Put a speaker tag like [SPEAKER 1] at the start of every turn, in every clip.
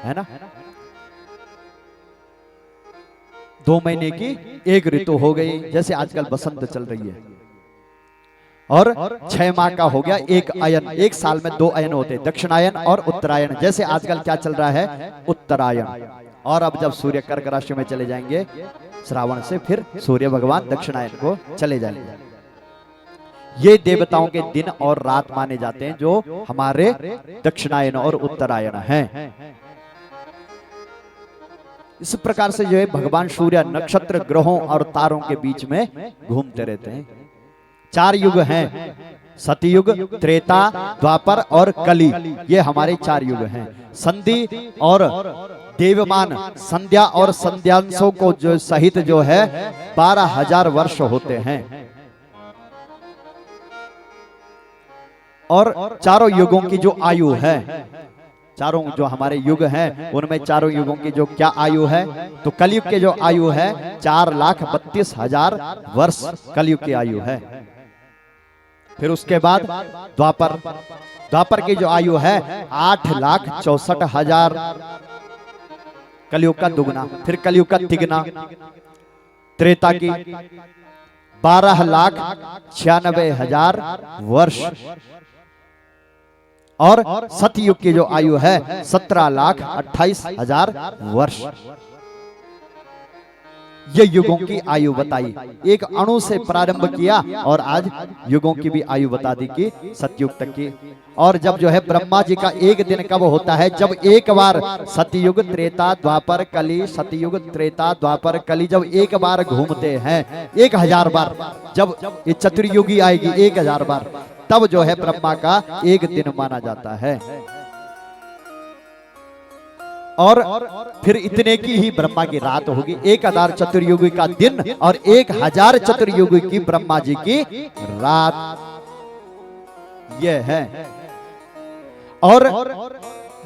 [SPEAKER 1] है ना। 2 महीने की एक ऋतु हो गई, जैसे आजकल बसंत चल रही है। और 6 माह का हो गया एक अयन। एक साल में 2 अयन होते हैं, दक्षिणायन और उत्तरायण। जैसे आजकल क्या चल रहा है, उत्तरायण। और अब जब सूर्य कर्क राशि में चले जाएंगे श्रावण से, फिर सूर्य भगवान दक्षिणायन को चले जाएंगे। ये देवताओं के दिन और रात माने जाते हैं जो हमारे दक्षिणायन और उत्तरायण हैं। इस प्रकार से जो है भगवान सूर्य नक्षत्र, ग्रहों और तारों के बीच में घूमते रहते हैं। 4 युग हैं, सतयुग, त्रेता, द्वापर और कली। ये हमारे 4 युग हैं। संधि और देवमान, संध्या और संध्यांशों को जो सहित जो है 12,000 वर्ष होते हैं। और चारों युगों की जो आयु है, चारों जो हमारे युग हैं उनमें चारों युगों की जो क्या आयु है, तो कलयुग के जो आयु है 4,32,000 वर्ष कलयुग की आयु है। फिर उसके बाद द्वापर, द्वापर की जो आयु है 8,64,000, कलयुग का दुगना। फिर कलयुग का तिगना। त्रेता की 12,96,000 वर्ष। और सतयुग की जो आयु है 17,28,000 वर्ष। ये युगों की आयु बताई, एक अणु से प्रारंभ किया और आज युगों की भी आयु बता दी कि सतयुग तक की। और जब जो है ब्रह्मा जी का एक दिन कब होता है, जब एक बार सतयुग, त्रेता, द्वापर, कली, सतयुग, त्रेता, द्वापर, कली जब एक बार घूमते हैं, 1,000 बार, जब ये चतुर्युगी आएगी 1,000 बार, तब जो है ब्रह्मा का एक दिन माना जाता है। और फिर इतने की ही ब्रह्मा की रात होगी। 1,000 चतुर्युगी का दिन और 1,000 चतुर्युगी की ब्रह्मा जी की रात, ये है। और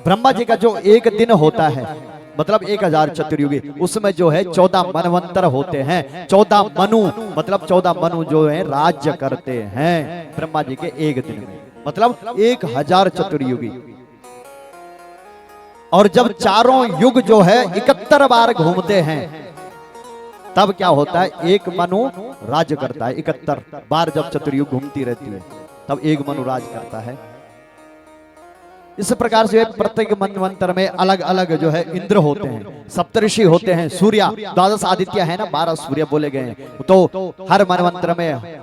[SPEAKER 1] ब्रह्मा जी का जो एक दिन होता है, मतलब 1,000 चतुर्युगी, उसमें जो है 14 मनवंतर होते हैं। 14 मनु, मतलब 14 मनु जो है राज्य करते हैं ब्रह्मा जी के एक दिन में, मतलब 1,000 चतुर्युगी। और जब चारों युग जो है 71 बार घूमते हैं, तब क्या होता है, एक मनु राज्य करता है। 71 बार जब चतुर्युग घूमती रहती है, तब एक मनु राज करता है। इस प्रकार से प्रत्येक मनवंतर में अलग अलग जो है इंद्र होते हैं, सप्तऋषि होते हैं, सूर्य, 12 आदित्य है ना, 12 सूर्य बोले गए हैं। तो हर मनवंतर में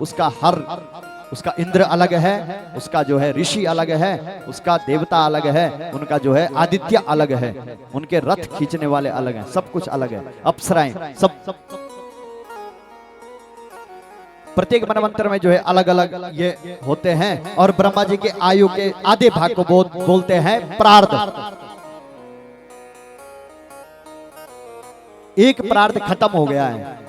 [SPEAKER 1] उसका इंद्र अलग है, उसका जो है ऋषि अलग है, उसका देवता अलग है, उनका जो है आदित्य अलग है, उनके रथ खींचने वाले अलग हैं, सब कुछ अलग है, अप्सराएं सब प्रत्येक मनवंतर में जो है अलग अलग ये होते हैं। और ब्रह्मा जी के आयु के आधे भाग को बोलते हैं प्रार्ध। एक प्रार्ध खत्म हो गया है।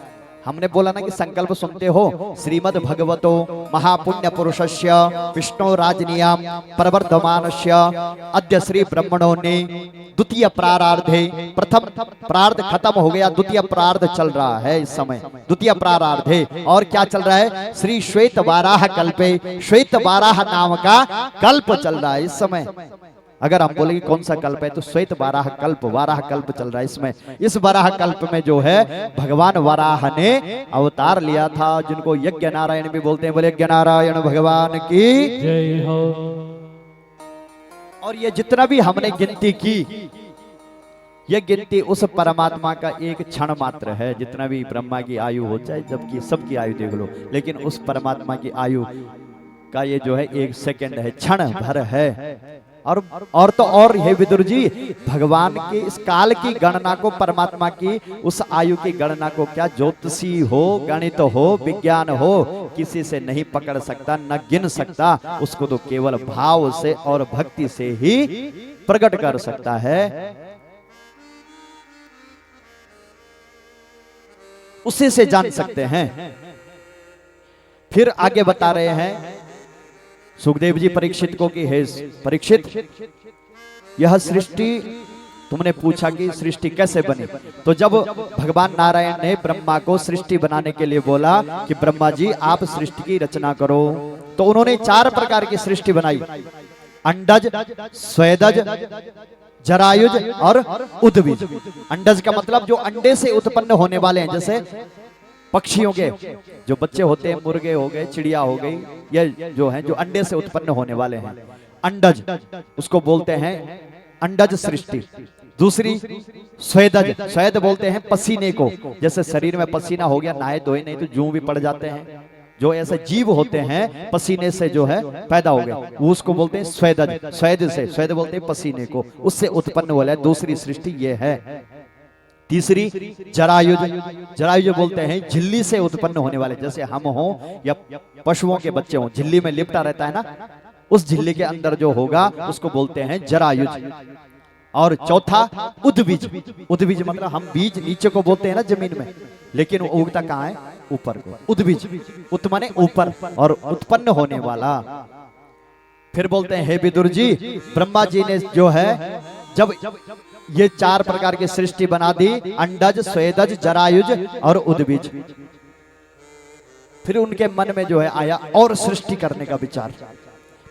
[SPEAKER 1] हमने बोला ना कि संकल्प सुनते हो, श्रीमद् भगवतो महापुण्य पुरुषस्य विष्णु राजनीयाम प्रवर्धमानस्य अद्य श्री ब्रह्मणो ने द्वितीय प्रारार्धे, प्रथम प्रार्ध खत्म हो गया, द्वितीय प्रार्ध चल रहा है इस समय, द्वितीय प्रारार्धे। और क्या चल रहा है, श्री श्वेत वाराह कल्पे, श्वेत वाराह नाम का कल्प चल रहा है इस समय। अगर हम बोलेंगे कौन सा कल्प है, तो श्वेत वाराह कल्प चल रहा है इसमें। इस वाराह कल्प में जो है भगवान वाराह ने अवतार लिया था, जिनको यज्ञ नारायण भी बोलते हैं। बोले यज्ञ नारायण भगवान की जय हो। और ये जितना भी हमने गिनती की, ये गिनती उस परमात्मा का एक क्षण मात्र है। जितना भी ब्रह्मा की आयु हो जाए, जबकि सबकी आयु देख लो, लेकिन उस परमात्मा की आयु का ये जो है 1 सेकंड है, क्षण भर है। और तो और हे विदुर जी, भगवान के इस काल की गणना को, परमात्मा की उस आयु की गणना को क्या ज्योतिषी हो, गणित हो, विज्ञान हो, किसी से नहीं पकड़ सकता, न गिन सकता। उसको तो केवल भाव से और भक्ति से ही प्रकट कर सकता है। उसी से जान सकते हैं। फिर आगे बता रहे हैं सुखदेव जी परीक्षित को कि हे परीक्षित, यह सृष्टि, तुमने पूछा कि सृष्टि कैसे बनी, तो जब भगवान नारायण ने ब्रह्मा को सृष्टि बनाने के लिए बोला कि ब्रह्मा जी आप सृष्टि की रचना करो, तो उन्होंने 4 प्रकार की सृष्टि बनाई। अंडज, स्वेदज, जरायुज और उद्भिज। अंडज का मतलब जो अंडे से उत्पन्न होने वाले हैं, जैसे पक्षियों के जो बच्चे होते हैं, मुर्गे हो गए, चिड़िया हो गई, ये जो है जो अंडे से उत्पन्न होने वाले हैं, अंडज, उसको बोलते हैं अंडज सृष्टि। दूसरी स्वेदज, स्वेद बोलते हैं पसीने को, जैसे शरीर में पसीना हो गया, नहाए धोए नहीं तो जूं भी पड़ जाते हैं, जो ऐसे जीव होते हैं पसीने से जो है पैदा हो गए, वो उसको बोलते हैं स्वेदज। स्वेद से, स्वेद बोलते हैं पसीने को, उससे उत्पन्न वाला है, दूसरी सृष्टि ये है। तीसरी जरायुज, जरायुज बोलते हैं झिल्ली से उत्पन्न होने वाले, जैसे हम हो या पशुओं के बच्चे हो, झिल्ली में लिपटा रहता है ना, उस झिल्ली के अंदर जो होगा उसको बोलते हैं जरायुज। और चौथा उद्भिज, उद्भिज मतलब हम बीज नीचे को बोलते हैं ना जमीन में, लेकिन वो उगता कहाँ है, ऊपर को, उद्भिज, उत माने ऊपर और उत्पन्न होने वाला। फिर बोलते हैं हे विदुर जी, ब्रह्मा जी ने जो है जब ये चार प्रकार की सृष्टि बना दी, अंडज, स्वेदज, जरायुज और उद्भिज, फिर उनके मन में जो है आया और सृष्टि करने का विचार।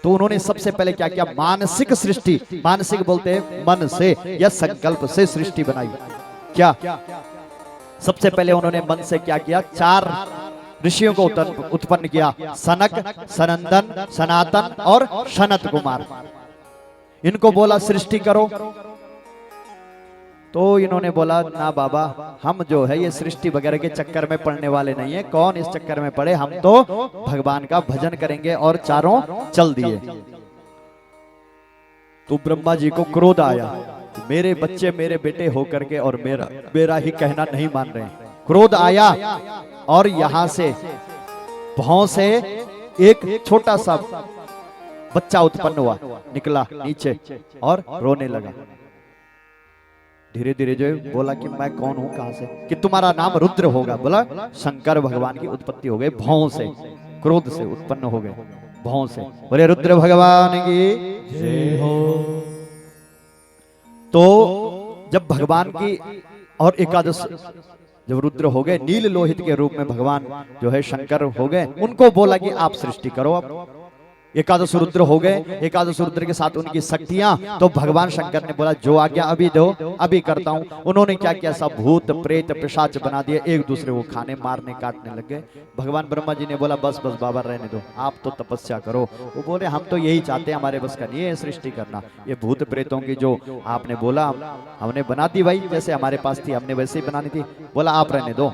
[SPEAKER 1] तो उन्होंने सबसे पहले क्या किया, मानसिक सृष्टि, मानसिक बोलते हैं मन से या संकल्प से सृष्टि बनाई। क्या सबसे पहले उन्होंने मन से क्या किया, चार ऋषियों को उत्पन्न किया, सनक, सनंदन, सनातन और सनत कुमार। इनको बोला सृष्टि करो, तो इन्होंने बोला ना बाबा, हम जो है ये सृष्टि वगैरह के चक्कर में पड़ने वाले नहीं है, कौन इस चक्कर में पड़े, हम तो भगवान का भजन करेंगे, और चारों चल दिए। तो ब्रह्मा जी को क्रोध आया, मेरे बच्चे मेरे बेटे होकर के और मेरा ही कहना नहीं मान रहे। क्रोध आया और यहां से भौं से एक छोटा सा बच्चा उत्पन्न हुआ, निकला नीचे और रोने लगा। धीरे धीरे जो बोला कि मैं कौन हूं, कहां से, कि तुम्हारा नाम रुद्र होगा। बोला शंकर भगवान की उत्पत्ति हो गई भौं से, क्रोध से उत्पन्न हो गए भौं से। बोले रुद्र भगवान की जय हो। तो जब भगवान की और एकादश जब रुद्र हो गए, नील लोहित के रूप में भगवान जो है शंकर हो गए, उनको बोला कि आप सृष्टि करो। अब एकादश रुद्र हो गए, एकादश रुद्र के साथ उनकी शक्तियां, तो भगवान शंकर ने बोला जो आज्ञा अभी दो अभी करता हूं। उन्होंने क्या किया, सब भूत प्रेत पिशाच बना दिए, एक दूसरे को खाने मारने काटने लग गए। भगवान ब्रह्मा जी ने बोला बस बस बाबा रहने दो, आप तो तपस्या करो। वो बोले हम तो यही चाहते हैं, हमारे बस का नहीं है सृष्टि करना, ये भूत प्रेतों की जो आपने बोला हमने बना दी भाई, जैसे हमारे पास थी हमने वैसे ही बनानी थी। बोला आप रहने दो।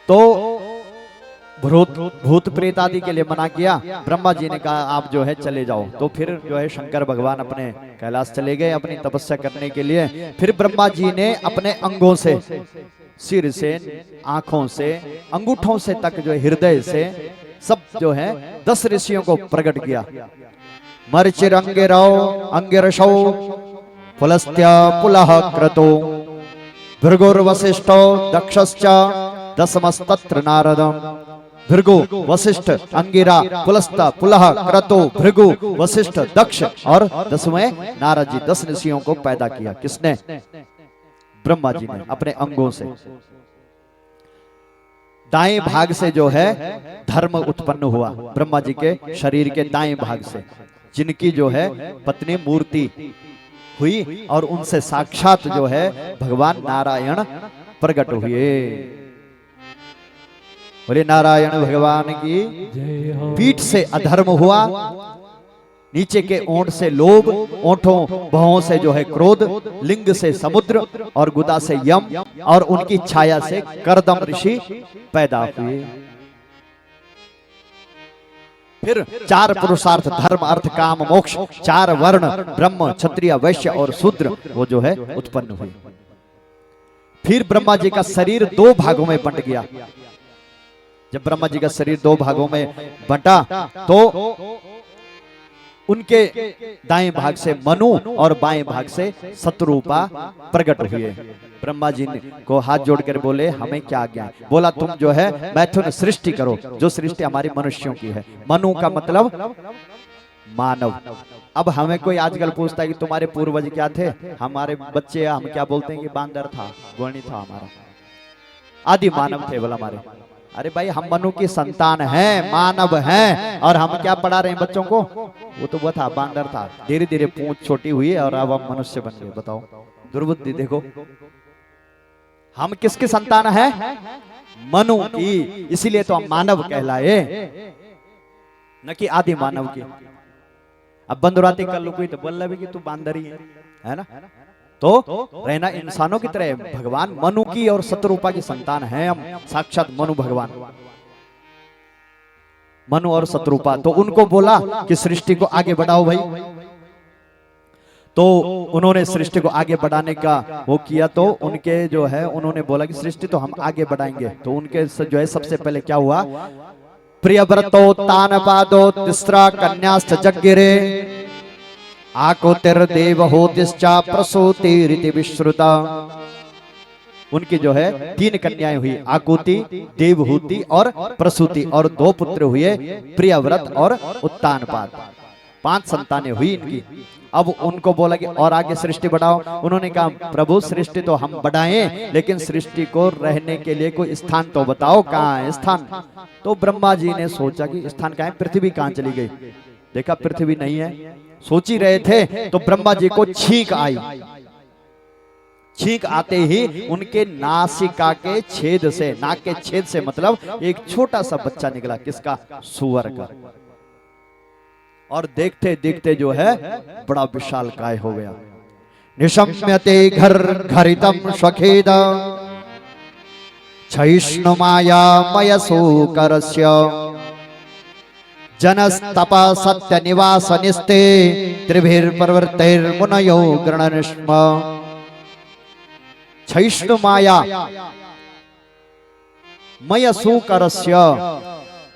[SPEAKER 1] तो भूत प्रेत आदि के लिए मना किया। ब्रह्मा जी ने कहा आप जो है चले जाओ। तो फिर जो है शंकर भगवान अपने कैलाश चले गए अपनी तपस्या करने के लिए। फिर ब्रह्मा जी ने अपने अंगों से, सिर से, आंखों से, अंगूठों से तक जो हृदय से सब जो है 10 ऋषियों को प्रकट किया। मर्चिरंगिरौ अंगिरसौ पुलस्त्य पुलह क्रतो भृगुर्वसिष्ठो दक्षश्च दशमस्तत्र नारदम्। भृगु, वशिष्ठ, अंगिरा, पुलस्ता, पुलह, क्रतु, भृगु, वशिष्ठ, दक्ष और 10वें नारद जी। 10 ऋषियों को पैदा किया। किसने? ब्रह्मा जी ने अपने अंगों से। दाएं भाग से जो है धर्म उत्पन्न हुआ ब्रह्मा जी के शरीर के दाएं भाग से, जिनकी जो है पत्नी मूर्ति हुई और उनसे साक्षात जो है भगवान नारायण प्रकट हुए। बोले नारायण भगवान की। पीठ से अधर्म हुआ, नीचे के ओंठ से लोभ, ओंठों भौं से जो है क्रोध, लिंग से समुद्र और गुदा से यम, और उनकी छाया से करदम ऋषि पैदा हुए। फिर 4 पुरुषार्थ धर्म अर्थ काम मोक्ष, 4 वर्ण ब्रह्म क्षत्रिय वैश्य और शूद्र वो जो है उत्पन्न हुए। फिर ब्रह्मा जी का शरीर 2 भागों में बंट गया। जब ब्रह्मा जी का शरीर 2 भागों में बंटा तो उनके दाएं भाग से मनु और बाएं भाग से शत्रुपा प्रकट हुए। ब्रह्मा जी को हाथ जोड़कर बोले हमें क्या आज्ञा है? बोला तुम जो है मैथुन सृष्टि करो, जो सृष्टि हमारी मनुष्यों की है। मनु का मतलब मानव। अब हमें कोई आजकल पूछता है कि तुम्हारे पूर्वज क्या थे, हमारे बच्चे हम क्या बोलते हैं कि बांदर था, गोणी था, हमारा आदि मानव थे बोला हमारे। अरे भाई हम मनु की संतान हैं, मानव हैं, और हम क्या पढ़ा रहे हैं बच्चों को? वो तो वो था, बांदर था, धीरे धीरे पूंछ छोटी हुई और अब हम मनुष्य बन गए। बताओ दुर्बुद्धि देखो। हम किसकी संतान हैं? मनु की, इसीलिए तो हम मानव कहलाए, न कि आदि मानव की। अब बंदुराती कर लो कोई तो बोल रहा कि तू बांदर ही है ना। तो रहना इंसानों की तरह, भगवान मनु की और शतरूपा की संतान है हम, साक्षात मनु भगवान, मनु और शतरूपा। तो उनको बोला कि सृष्टि को आगे बढ़ाओ भाई, तो उन्होंने सृष्टि को आगे बढ़ाने का वो किया। तो उनके जो है उन्होंने बोला कि सृष्टि तो हम आगे बढ़ाएंगे। तो उनके जो है सबसे पहले क्या हुआ, प्रियव्रतो तानपादो तिस्रा कन्याश्च जग्गिरे आकोतिर देवहूतिश्चा प्रसूतिरिति विश्रुता। उनकी जो है 3 कन्याएं हुई, आकुति, देवहूति और प्रसूति, और 2 पुत्र हुए, प्रियव्रत और उत्तानपाद। 5 संतानें हुई इनकी। अब उनको बोला कि और आगे सृष्टि बढ़ाओ। उन्होंने कहा प्रभु सृष्टि तो हम बढ़ाएं, लेकिन सृष्टि को रहने के लिए कोई स्थान तो बताओ, कहाँ है स्थान? तो ब्रह्मा जी ने सोचा कि स्थान कहाँ है, पृथ्वी कहाँ चली गई? देखा पृथ्वी नहीं है, सोच ही रहे थे तो ब्रह्मा जी को छींक आई। छींक आते ही उनके नासिका के छेद से, नाक के छेद से मतलब एक छोटा सा बच्चा निकला, किसका? सूअर का। और देखते देखते जो है बड़ा विशाल काय हो गया। निशम्यते घर घरितम स्वखेद क्षयिष्णु माया मयसूकरस्य जनस्तप सत्य निवास निस्ते त्रिभिर्प्रवृत्तिर्मुनयो गृणनिष्म। क्षयिष्णु माया मयसूकरस्य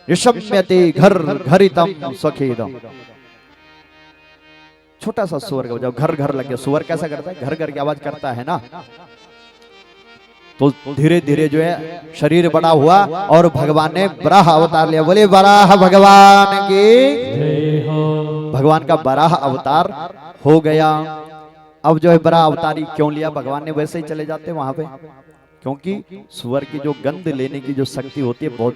[SPEAKER 1] निशम्यते घर घरितम स्वखेदम। छोटा सा सुअर का जब घर घर लग गया, सुअर कैसा करता है? घर घर की आवाज करता है ना। तो धीरे धीरे जो है शरीर बड़ा हुआ और भगवान ने बराह अवतार लिया। बोले बराह भगवान की, भगवान का बराह अवतार हो गया। अब जो है बराह अवतारी क्यों लिया भगवान ने? वैसे ही चले जाते वहां पे, क्योंकि सुअर की जो गंध लेने की जो शक्ति होती है बहुत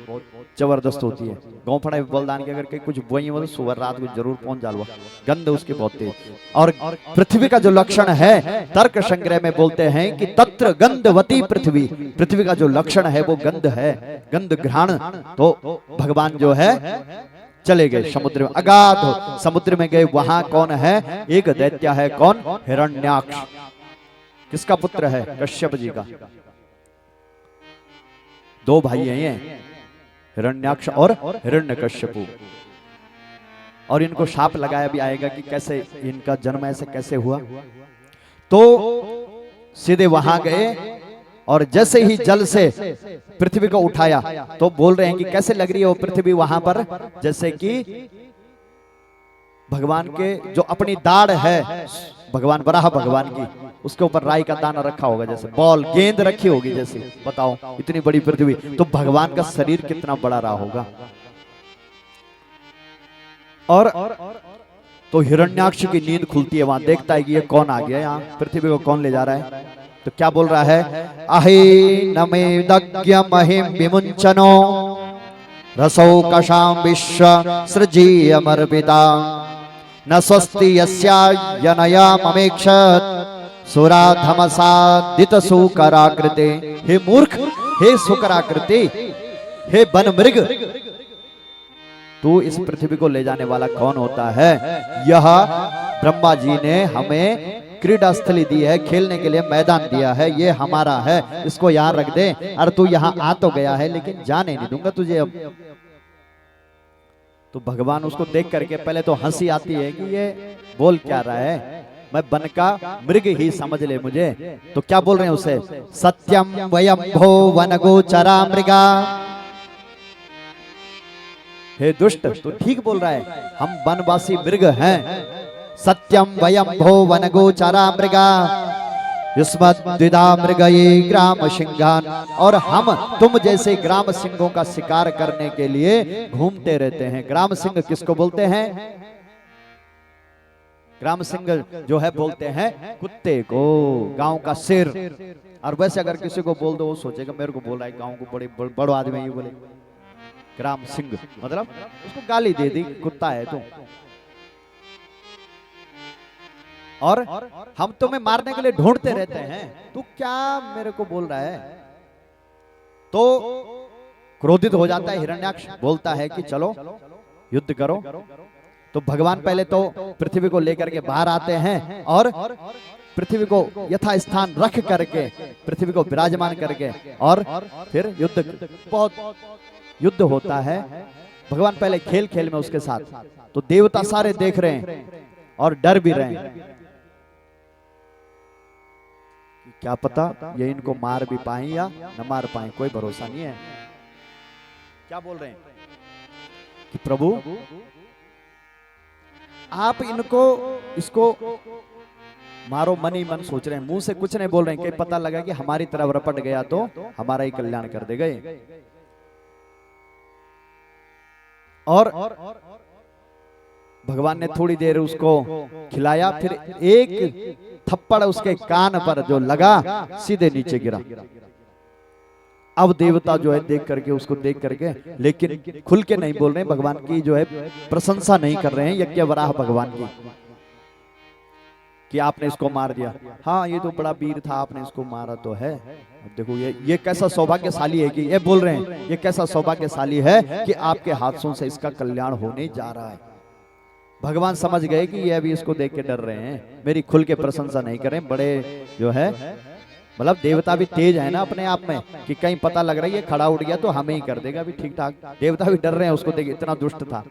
[SPEAKER 1] जबरदस्त होती है। गाँव फड़ा बलदान के अगर कहीं कुछ बोई हो तो सुअर रात को जरूर पहुंच जालवा, गंध उसकी बहुत तेज। और पृथ्वी का जो लक्षण है, तर्क संग्रह में बोलते हैं कि तत्र गंधवती पृथ्वी, पृथ्वी का जो लक्षण है वो गंध है, गंध घ्राण। तो भगवान जो है चले गए समुद्र में, अगाध समुद्र में गए। वहां कौन है? एक दैत्य है, कौन? हिरण्याक्ष। किसका पुत्र है? कश्यप जी का। 2 भाई हैं ये, हिरण्याक्ष और हिरण्यकश्यपु। और इनको शाप लगाया भी आएगा कि कैसे इनका जन्म ऐसे कैसे हुआ। तो सीधे वहां गए और जैसे ही जल से पृथ्वी को उठाया तो बोल रहे हैं कि कैसे लग रही है वो पृथ्वी वहां पर, जैसे कि भगवान के जो अपनी दाढ़ है, भगवान बराह भगवान की, उसके ऊपर राई का दाना रखा होगा, जैसे बॉल गेंद रखी होगी जैसे। बताओ इतनी बड़ी पृथ्वी, तो भगवान का शरीर कितना बड़ा रहा होगा। और तो हिरण्याक्ष की नींद खुलती है, वहां देखता है कि ये कौन आ गया, यहाँ पृथ्वी को कौन ले जा रहा है। तो क्या बोल रहा है? अहे नमे दग्य महिम विमुंचनो रसो कशाम विश्व सृजी अमर्पिता न स्वस्ति यस्यायनया ममेक्षत सुराधमसादित सुकराकृते। हे मूर्ख, हे सुकराकृते, हे वन मृग, तू इस पृथ्वी को ले जाने वाला कौन होता है? यह ब्रह्मा जी ने हमें क्रीड़ा स्थली दी है, खेलने के लिए मैदान दिया है, ये हमारा है, इसको यहाँ रख दे। अरे तू यहाँ आ तो गया है लेकिन जाने नहीं दूंगा तुझे अब। तो भगवान उसको देख करके पहले तो हंसी आती है कि ये बोल क्या रहा है, मैं बन का मृग ही समझ ले मुझे। तो क्या बोल रहे हैं उसे? सत्यम वयम भो वनगोचरा मृगा। हे दुष्ट, तू ठीक बोल रहा है, हम वनवासी मृग हैं। सत्यम वयम भो वनगोचरा मृगा युष्मद्विधा मृगये ग्राम सिंहान। और हम तुम जैसे ग्राम सिंहों का शिकार करने के लिए घूमते रहते हैं। ग्राम सिंह किसको बोलते हैं? ग्राम सिंह जो है बोलते हैं कुत्ते को, गांव का शेर। और वैसे अगर किसी को बोल दो वो सोचेगा मेरे को बोल रहा है, गांव को बड़ो आदमी ये बोले ग्राम सिंह, मतलब उसको गाली दे दी, कुत्ता है तू। और हम तुम्हें मारने के लिए ढूंढते रहते हैं, तू क्या मेरे को बोल रहा है। तो क्रोधित हो जाता है हिरण्याक्ष, बोलता है कि चलो युद्ध करो। तो भगवान पहले तो पृथ्वी को लेकर के बाहर आते हैं और पृथ्वी को यथा स्थान रख करके, पृथ्वी को विराजमान करके, और फिर बहुत युद्ध होता है। भगवान पहले खेल खेल में उसके साथ, तो देवता सारे देख रहे हैं और डर भी रहे हैं, क्या पता ये इनको मार भी पाए या न मार पाए, कोई भरोसा नहीं है। क्या बोल रहे हैं कि प्रभु आप इसको मारो, मन ही मन सोच रहे हैं, मुंह से कुछ नहीं बोल रहे हैं, कि पता लगा कि हमारी तरफ रपट गया तो हमारा ही कल्याण कर दे गए। और भगवान ने थोड़ी देर उसको खिलाया, फिर एक थप्पड़ उसके कान पर जो लगा सीधे नीचे गिरा। अब देवता जो है देख करके, उसको देख करके, लेकिन खुल के नहीं बोल रहे, भगवान की जो है प्रशंसा नहीं कर रहे हैं, यज्ञ वराह भगवान की, कि आपने इसको मार दिया। हाँ ये तो बड़ा वीर था, आपने इसको मारा तो है। देखो ये कैसा सौभाग्यशाली है, कि ये बोल रहे हैं ये कैसा सौभाग्यशाली है कि आपके हाथों से इसका कल्याण होने जा रहा है। भगवान समझ गए कि ये अभी इसको देख के डर रहे हैं, मेरी खुल के प्रशंसा नहीं करें। बड़े जो है, मतलब देवता भी तेज है ना अपने आप में, कि कहीं पता लग रहा है ये खड़ा उठ गया तो हमें ही कर देगा भी ठीक ठाक। देवता भी डर रहे हैं उसको देख, इतना दुष्ट था।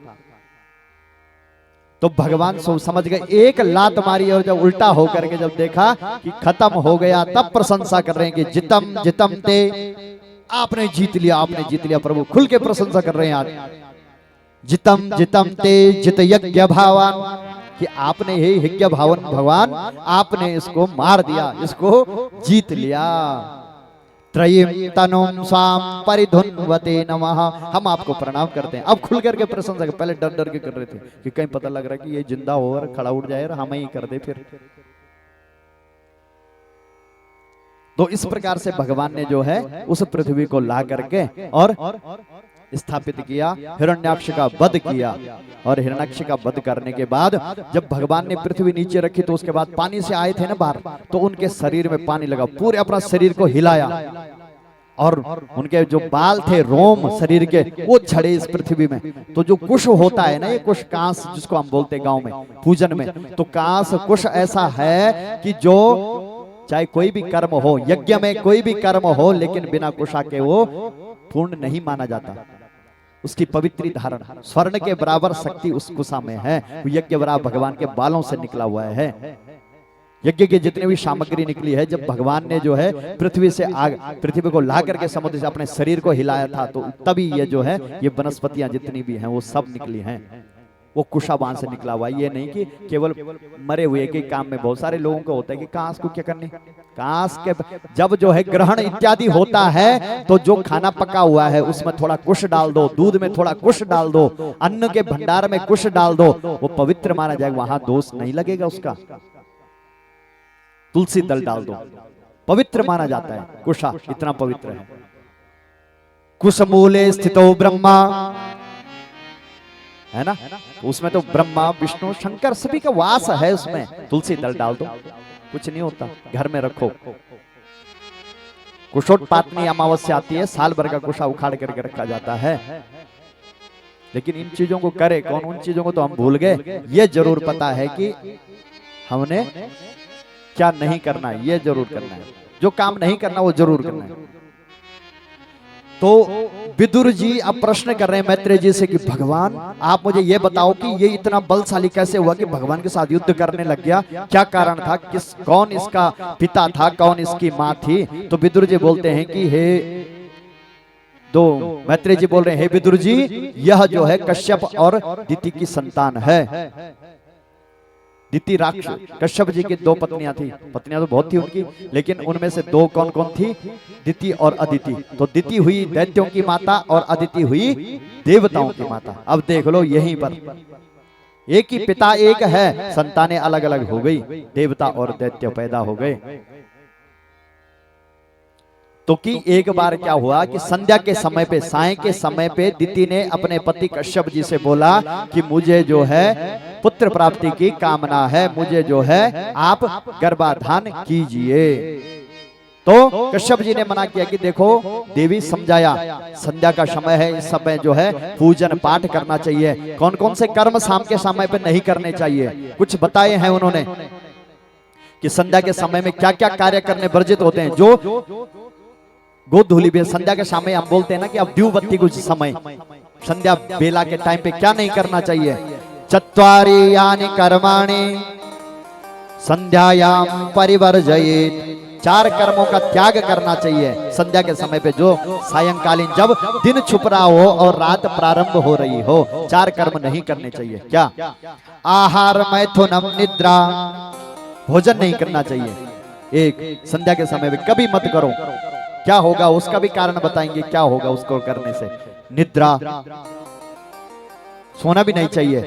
[SPEAKER 1] तो भगवान समझ गए, एक लात मारी और जब उल्टा होकर के जब देखा कि खत्म हो गया, तब प्रशंसा कर रहे हैं कि जितम जितम ते, आपने जीत लिया, आपने जीत लिया। प्रभु खुल के प्रशंसा कर रहे हैं आज, जितम जितम ते जित यज्ञ भावान, कि आपने ही यज्ञ भावन भगवान आपने इसको मार दिया, इसको जीत लिया। त्रयीम तनुम स्वाम परिधुन्वते नमः, हम आपको प्रणाम करते हैं। अब खुल करके प्रशंसा, पहले डर डर के कर रहे थे कि कहीं पता लग रहा है कि ये जिंदा हो और खड़ा उठ जाए और हमें ही कर दे फिर। तो इस प्रकार से भगवान ने जो है उस पृथ्वी को ला करके और स्थापित किया, हिरण्याक्ष का वध किया। और हिरण्याक्ष का वध करने के बाद जब भगवान ने पृथ्वी नीचे रखी, तो उसके बाद पानी से आए थे ना बाहर, तो उनके शरीर में पानी लगा, पूरे अपना शरीर को हिलाया, और उनके जो बाल थे, रोम शरीर के, वो झड़े इस पृथ्वी में। तो जो कुश होता है ना, ये कुश कांस जिसको हम बोलते हैं गांव में पूजन में, तो कांस कुश ऐसा है कि जो चाहे कोई भी कर्म हो, यज्ञ में कोई भी कर्म हो, लेकिन बिना कुशा के वो पूर्ण नहीं माना जाता। उसकी पवित्री धारण, स्वर्ण के बराबर शक्ति उस कुशा में है। यज्ञ बराबर भगवान के बालों से निकला हुआ है। यज्ञ की जितनी भी सामग्री निकली है, जब भगवान ने जो है पृथ्वी से आग, पृथ्वी को ला करके समुद्र से अपने शरीर को हिलाया था, तो तभी ये जो है ये वनस्पतियां जितनी भी हैं वो सब निकली हैं। वो कुशाबान से निकला हुआ। ये नहीं कि केवल मरे हुए के काम में, बहुत सारे लोगों को होता है कि कांस को क्या करने, कांस के जब जो है ग्रहण इत्यादि होता है, तो जो खाना पका हुआ है उसमें थोड़ा कुश डाल दो, दूध में थोड़ा कुश डाल दो, अन्न के भंडार में कुश डाल दो, वो पवित्र माना जाएगा, वहां दोष नहीं लगेगा उसका। तुलसी दल डाल दो, पवित्र माना जाता है, कुशा इतना पवित्र है। कुशमूले स्थितो ब्रह्मा, है ना, तो उसमें तो ब्रह्मा विष्णु शंकर सभी का वास है उसमें। तुलसी दल डाल दो, कुछ नहीं होता, घर में रखो। कुशोत्पातनी अमावस्या आती है, साल भर का कुशा उखाड़ करके रखा जाता है। लेकिन इन चीजों को करे कौन, उन चीजों को तो हम भूल गए। ये जरूर पता है कि हमने क्या नहीं करना है, ये जरूर करना है, जो काम नहीं करना वो जरूर करना है। तो विदुर जी अब प्रश्न कर रहे हैं मैत्रेय जी से कि भगवान आप मुझे ये बताओ कि ये इतना बलशाली कैसे हुआ कि भगवान के साथ युद्ध करने लग गया, क्या कारण था, कौन इसका पिता था, कौन इसकी माँ थी। तो विदुर जी बोलते हैं कि हे दो, मैत्रेय जी बोल रहे हैं हे विदुर जी, यह जो है कश्यप और दिति की संतान है। दिति राक्षस, कश्यप जी की दो पत्नियां थी, पत्नियां तो बहुत थी उनकी, लेकिन उनमें से दो कौन कौन थी, दिति और अदिति। तो दिति हुई दैत्यों की माता और अदिति हुई देवताओं की माता। अब देख लो यहीं पर एक ही पिता एक है, संतानें अलग अलग हो गई, देवता और दैत्य पैदा हो गए। तो कि एक बार क्या हुआ कि संध्या के समय पे, साय के समय पे दिति ने अपने पति कश्यप जी से बोला कि मुझे जो है पुत्र प्राप्ति की कामना है, मुझे जो है आप गर्भाधान कीजिए। तो कश्यप जी ने मना किया कि देखो देवी, समझाया संध्या का समय है, इस समय जो है पूजन पाठ करना चाहिए। कौन कौन से कर्म शाम के समय पे नहीं करने चाहिए कुछ बताए हैं उन्होंने कि संध्या के समय में क्या क्या कार्य करने वर्जित होते हैं। जो गोधूली भी संध्या के समय हम बोलते हैं ना कि अब द्यू बत्ती कुछ समय, संध्या बेला के टाइम पे क्या नहीं करना चाहिए। चत्वारि यानि कर्माणि संध्यायाम परिवर्जयेत्, 4 कर्मों का त्याग करना चाहिए संध्या के समय पे। जो सायंकालीन जब दिन छुप रहा हो और रात प्रारंभ हो रही हो, 4 कर्म नहीं करने चाहिए। क्या? आहार, मैथुनम, निद्रा, भोजन नहीं करना चाहिए। एक संध्या के समय में कभी मत करो। क्या होगा उसका भी कारण बताएंगे, क्या होगा उसको करने से। निद्रा, सोना भी नहीं चाहिए।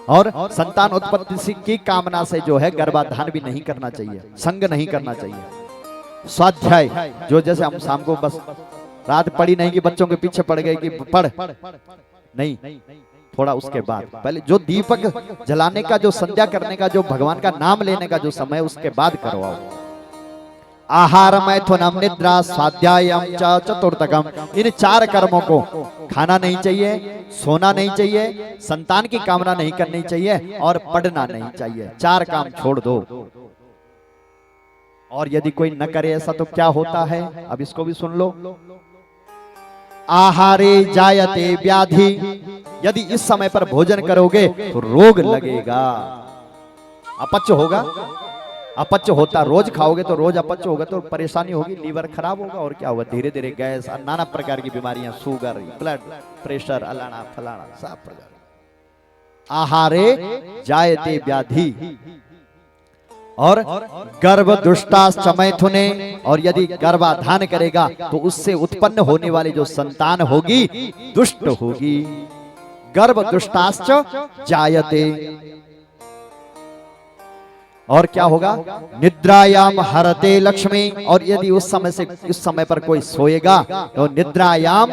[SPEAKER 1] और संतान उत्पत्ति की कामना से जो है गर्भाधान भी नहीं करना चाहिए, संग नहीं करना चाहिए। स्वाध्याय, जो जैसे हम शाम को बस रात पड़ी नहीं कि बच्चों के पीछे पड़ गए कि पढ़ नहीं, थोड़ा उसके बाद पहले जो दीपक जलाने का, जो संध्या करने का, जो भगवान का नाम लेने का जो समय, उसके बाद करवाओ। आहार, मैथुनम, निद्रा, स्वाध्यायम च चतुर्थकम, इन 4 कर्मों को खाना नहीं चाहिए, सोना नहीं चाहिए, संतान की कामना नहीं करनी चाहिए और पढ़ना नहीं चाहिए। 4 काम छोड़ दो। और यदि कोई न करे ऐसा तो क्या होता है, अब इसको भी सुन लो। आहारे जायते व्याधि, यदि इस समय पर भोजन करोगे तो रोग लगेगा, अपच होगा। अपच होता, रोज खाओगे तो रोज अपच होगा तो परेशानी होगी, लीवर खराब होगा और क्या होगा, धीरे धीरे गैस, नाना प्रकार की बीमारियां, शुगर, ब्लड प्रेशर, अलाना फलाना सब प्रकार। आहारे जायते व्याधि, और गर्भ दुष्टाश्च मैथुने, और यदि गर्भाधान करेगा तो उससे उत्पन्न होने वाली जो संतान होगी दुष्ट होगी। गर्भ दुष्टाश्च जायते, और क्या होगा, निद्रायाम हरते लक्ष्मी, और यदि उस समय से इस समय पर कोई सोएगा तो निद्रायाम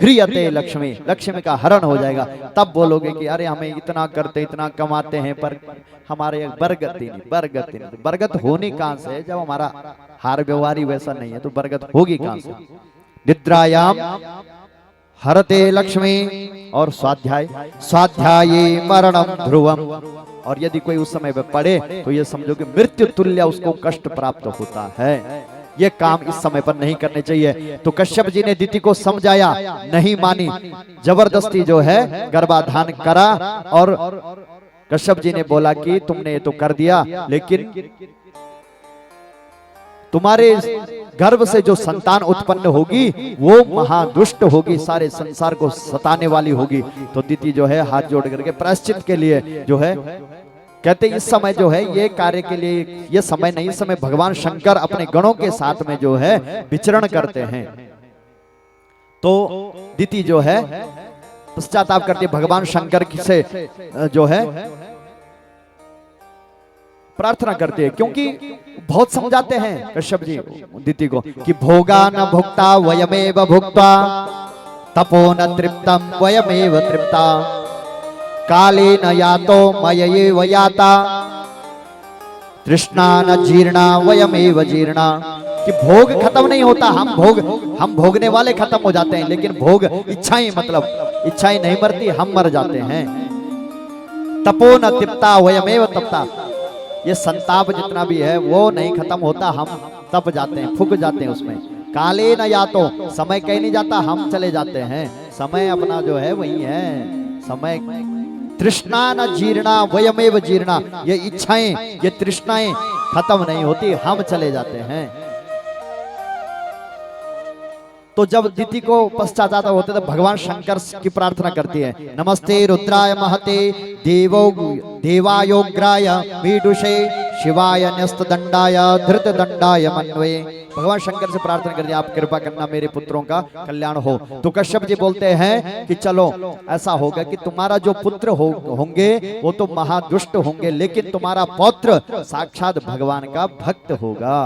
[SPEAKER 1] ह्रियते लक्ष्मी, लक्ष्मी का हरण हो जाएगा। तब बोलोगे कि अरे हमें इतना करते, इतना कमाते हैं पर हमारे बरगति नहीं, बरगति नहीं। बरगत होनी कहां से, जब हमारा हार व्यवहार ही वैसा नहीं है तो बरगत होगी कहां से। निद्रायाम हरते लक्ष्मी, और स्वाध्याय, स्वाध्याये मरणम ध्रुवम, और यदि कोई उस समय पे पड़े तो ये समझो कि मृत्यु तुल्य उसको कष्ट प्राप्त होता है। ये काम इस समय पर नहीं करने चाहिए। तो कश्यप जी ने दिति को समझाया, नहीं मानी, जबरदस्ती जो है गर्भाधान करा। और कश्यप जी ने बोला कि तुमने ये तो कर दिया, लेकिन तुम्हारे गर्भ से जो संतान उत्पन्न होगी वो महादुष्ट होगी, सारे संसार को सताने वाली होगी। तो दिति जो है हाथ जोड़ करके प्रायश्चित के लिए जो है कहते, इस समय जो है ये कार्य के लिए ये समय नहीं, इस समय भगवान शंकर अपने गणों के साथ में जो है विचरण करते हैं। तो दिति जो है पश्चाताप करती है, भगवान शंकर से जो है प्रार्थना करते हैं, क्योंकि बहुत समझाते हैं कश्यप जी दिति को कि भोगा न भुक्ता वयमेव भुक्ता, तपो न तृप्तम वयमेव तृप्ता, काले न यातो मयैव याता, तृष्णा न जीर्णा वयमेव जीर्णा। कि भोग खत्म नहीं होता, हम भोगने वाले खत्म हो जाते हैं, लेकिन भोग इच्छाएं, मतलब इच्छाएं नहीं मरती, हम मर जाते हैं। तपो न तृप्ता वयमेव तप्ता, ये संताप जितना भी है वो नहीं खत्म होता, हम तप जाते हैं, फूक जाते हैं उसमें। काले न यातो, समय कहीं नहीं जाता, हम चले जाते हैं, समय अपना जो है वही है समय। तृष्णा न जीर्णा वयमेव जीर्णा, ये इच्छाएं, ये तृष्णाएं खत्म नहीं होती, हम चले जाते हैं। तो जब दिति को पश्चाताप होते तो भगवान शंकर की प्रार्थना करती है, नमस्ते रुद्राय महते देवायोग्राय मीडुषे शिवाय न्यस्त दंडाय धृत दंडाय मन्वे। भगवान शंकर से प्रार्थना करती है, आप कृपा करना मेरे पुत्रों का कल्याण हो। तो कश्यप जी बोलते हैं कि चलो ऐसा होगा कि तुम्हारा जो पुत्र होंगे वो तो महादुष्ट होंगे, लेकिन तुम्हारा पौत्र साक्षात भगवान का भक्त होगा।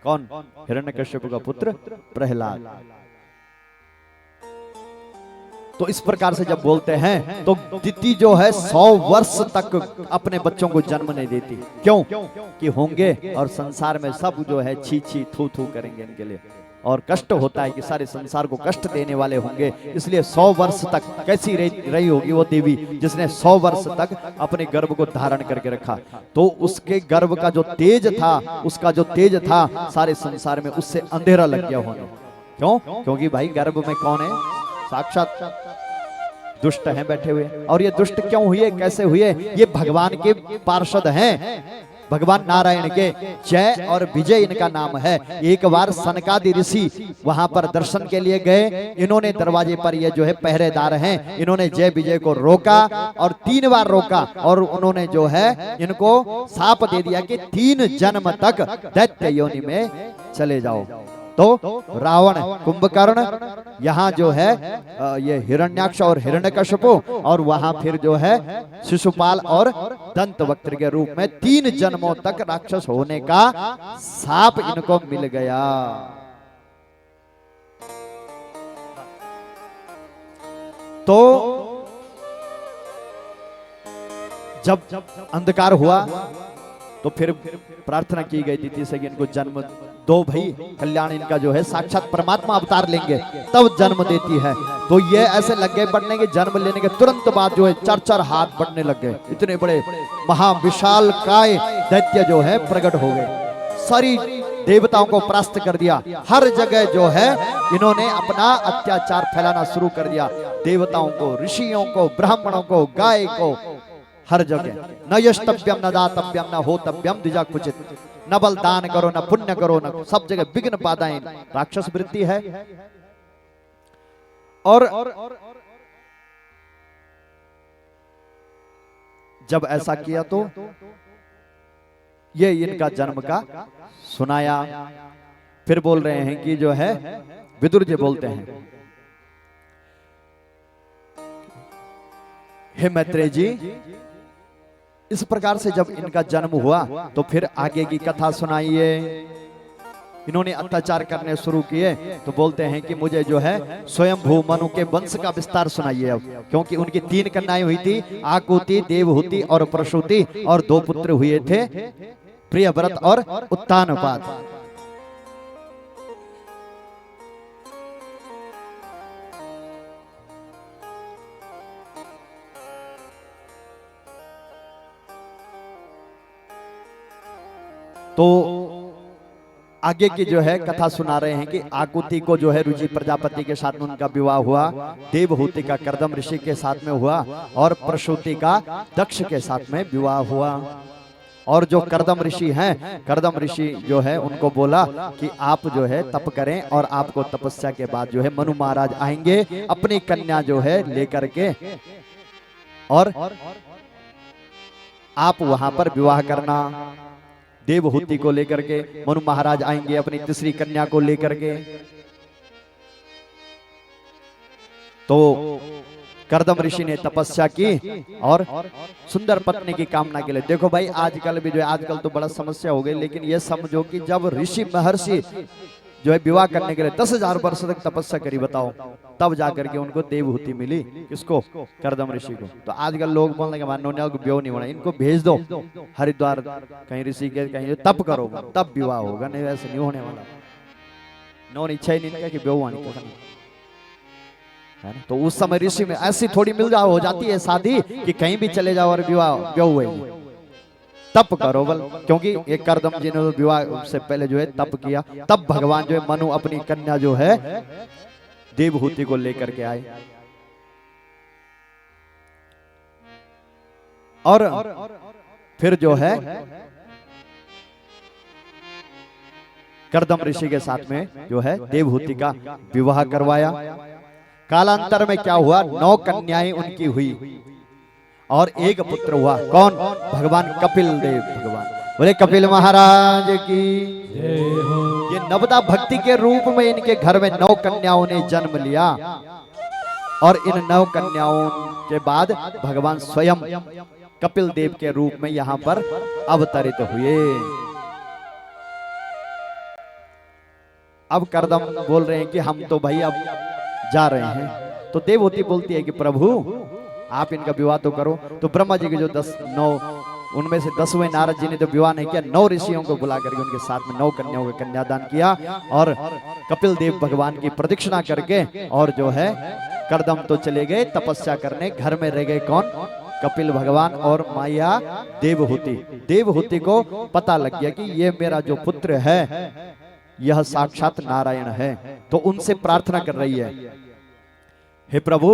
[SPEAKER 1] कौन? हिरण्यकश्यप का पुत्र प्रहलाद। तो इस प्रकार से जब बोलते हैं तो दिति जो है 100 वर्ष तक अपने बच्चों को जन्म नहीं देती। क्यों? कि होंगे और संसार में सब जो है छी छी थू थू करेंगे इनके लिए, और कष्ट होता है कि सारे संसार को कष्ट देने वाले होंगे। इसलिए 100 वर्ष तक कैसी रही होगी वो देवी जिसने 100 वर्ष तक अपने गर्भ को धारण करके रखा। तो उसके गर्भ का जो तेज था, उसका जो तेज था सारे संसार में उससे अंधेरा लग गया होने। क्यों? क्योंकि भाई गर्भ में कौन है? साक्षात दुष्ट हैं बैठे हुए। और ये दुष्ट क्यों हुए, कैसे हुए? ये भगवान के पार्षद हैं, भगवान नारायण के जय और विजय इनका नाम है। एक बार सनकादि ऋषि वहां पर दर्शन के लिए गए। इन्होंने दरवाजे पर ये जो है पहरेदार हैं, इन्होंने जय विजय को रोका और 3 बार रोका और उन्होंने जो है इनको शाप दे दिया कि 3 जन्म तक दैत्य योनि में चले जाओ। तो रावण, कुंभकर्ण, यहाँ जो है ये हिरण्याक्ष और हिरण्यकश्यप, और वहां फिर जो है शिशुपाल और दंतवक्त्र के रूप में 3 जन्मों तक राक्षस होने का शाप इनको मिल गया। तो जब अंधकार हुआ तो फिर प्रार्थना की गई थी से कि इनको जन्म दो भाई, कल्याण इनका जो है साक्षात परमात्मा अवतार लेंगे तब जन्म देती है। तो ये ऐसे लग गए बढ़ने के, जन्म लेने के तुरंत बाद जो है 4-4 हाथ बढ़ने लग गए। इतने बड़े महाविशाल काय दैत्य जो है प्रकट हो गए, सारी देवताओं को परास्त कर दिया। हर जगह जो है इन्होंने अपना अत्याचार फैलाना शुरू कर दिया, देवताओं को, ऋषियों को, ब्राह्मणों को, गाय को, हर जगह। न यष्टव्यम न दातव्यम न होतव्यम द्विजा कुचित, न बलदान करो न पुण्य करो, न सब जगह विघ्न बाधाएं, राक्षस वृत्ति है। और जब ऐसा किया तो ये इनका जन्म का सुनाया। फिर बोल रहे हैं कि जो है विदुर जी बोलते हैं, हे मैत्रेय जी, इस प्रकार से जब इनका जन्म हुआ तो फिर आगे की कथा सुनाइए। इन्होंने अत्याचार करने शुरू किए तो बोलते हैं कि मुझे जो है स्वयंभू मनु के वंश का विस्तार सुनाइए अब, क्योंकि उनकी 3 कन्याएं हुई थी, आकुति, देवहूति और प्रसूति, और 2 पुत्र हुए थे, प्रियव्रत और उत्तानपाद। तो आगे की जो है कथा सुना रहे हैं कि आकुति को जो है रुचि प्रजापति के साथ में उनका विवाह हुआ, देवहूति का कर्दम ऋषि के साथ में हुआ, और प्रसूति का दक्ष के साथ में विवाह हुआ। और जो कर्दम ऋषि हैं, कर्दम ऋषि जो है उनको बोला कि आप जो है तप करें, और आपको तपस्या के बाद जो है मनु महाराज आएंगे अपनी कन्या जो है लेकर के, और आप वहां पर विवाह करना। देवहूति को लेकर के मनु महाराज आएंगे अपनी तीसरी कन्या को लेकर के। तो कर्दम ऋषि ने तपस्या की और सुंदर पत्नी की कामना के लिए। देखो भाई आजकल भी जो है, आजकल तो बड़ा समस्या हो गई, लेकिन ये समझो कि जब ऋषि महर्षि जो है विवाह करने के लिए 10,000 वर्ष तक तपस्या करी, बताओ, तब जाकर के उनको देवहूति मिली। किसको? कर्दम ऋषि को। तो आजकल लोग बोलने के बाद ब्याह नहीं होना, इनको भेज दो हरिद्वार कहीं ऋषि के, कहीं तप करो तब विवाह होगा, नहीं वैसे नहीं होने वाला। नौन इच्छा ही नहीं इनका कि ब्याह आने है ना। तो उस समय ऋषि में ऐसी थोड़ी मिल जाओ हो जाती है शादी कि कहीं भी चले जाओ और विवाह हुए, तप करो बल। क्योंकि एक कर्दम जी ने विवाह से पहले जो है तप किया, तब भगवान जो है मनु अपनी कन्या जो है देवहूति को लेकर के आए। और फिर जो है कर्दम ऋषि के साथ में जो है देवहूति का विवाह करवाया। कालांतर में क्या हुआ, 9 कन्याएं उनकी हुई और एक पुत्र हुआ। कौन? भगवान कपिल देव भगवान। बोले कपिल महाराज की ये नवदा भक्ति के रूप में इनके घर में 9 कन्याओं ने जन्म लिया, और इन 9 कन्याओं के बाद भगवान स्वयं कपिल देव के रूप में यहाँ पर अवतरित हुए। अब करदम बोल रहे हैं कि हम तो भाई अब जा रहे हैं। तो देवहूति बोलती है कि प्रभु आप इनका विवाह तो करो। तो ब्रह्मा जी के जो 9 उनमें से 10वें नारद जी ने तो विवाह नहीं किया, 9 ऋषियों को बुला करके उनके साथ में 9 कन्याओं का कन्यादान किया और कपिल देव भगवान की प्रदक्षिणा करके और जो है करदम तो चले गए तपस्या करने। घर में रह गए कौन? कपिल भगवान और माया देवहूति। देवहूति को पता लग गया कि ये मेरा जो पुत्र है यह साक्षात नारायण है। तो उनसे प्रार्थना कर रही है, हे प्रभु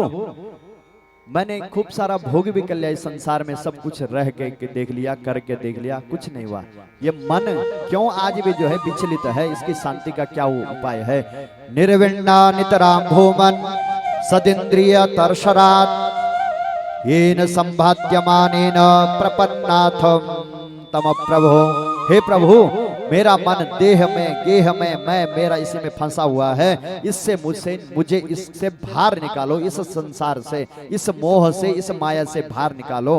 [SPEAKER 1] मैंने खूब सारा भोग भी कर लिया इस संसार में, सब कुछ रह के देख लिया, करके देख लिया, कुछ नहीं हुआ। ये मन क्यों आज भी जो है विचलित है, इसकी शांति का क्या उपाय है? निर्विण्णा नितराम भूमन सदिंद्रिय तर्षरात येन संभात्यमानेन प्रपन्नाथम तम प्रभो। हे प्रभु मेरा मन देह में गेह में मैं मेरा इसी में फंसा हुआ है, इससे मुझे इससे बाहर निकालो, इस संसार से, इस मोह से, इस माया से बाहर निकालो।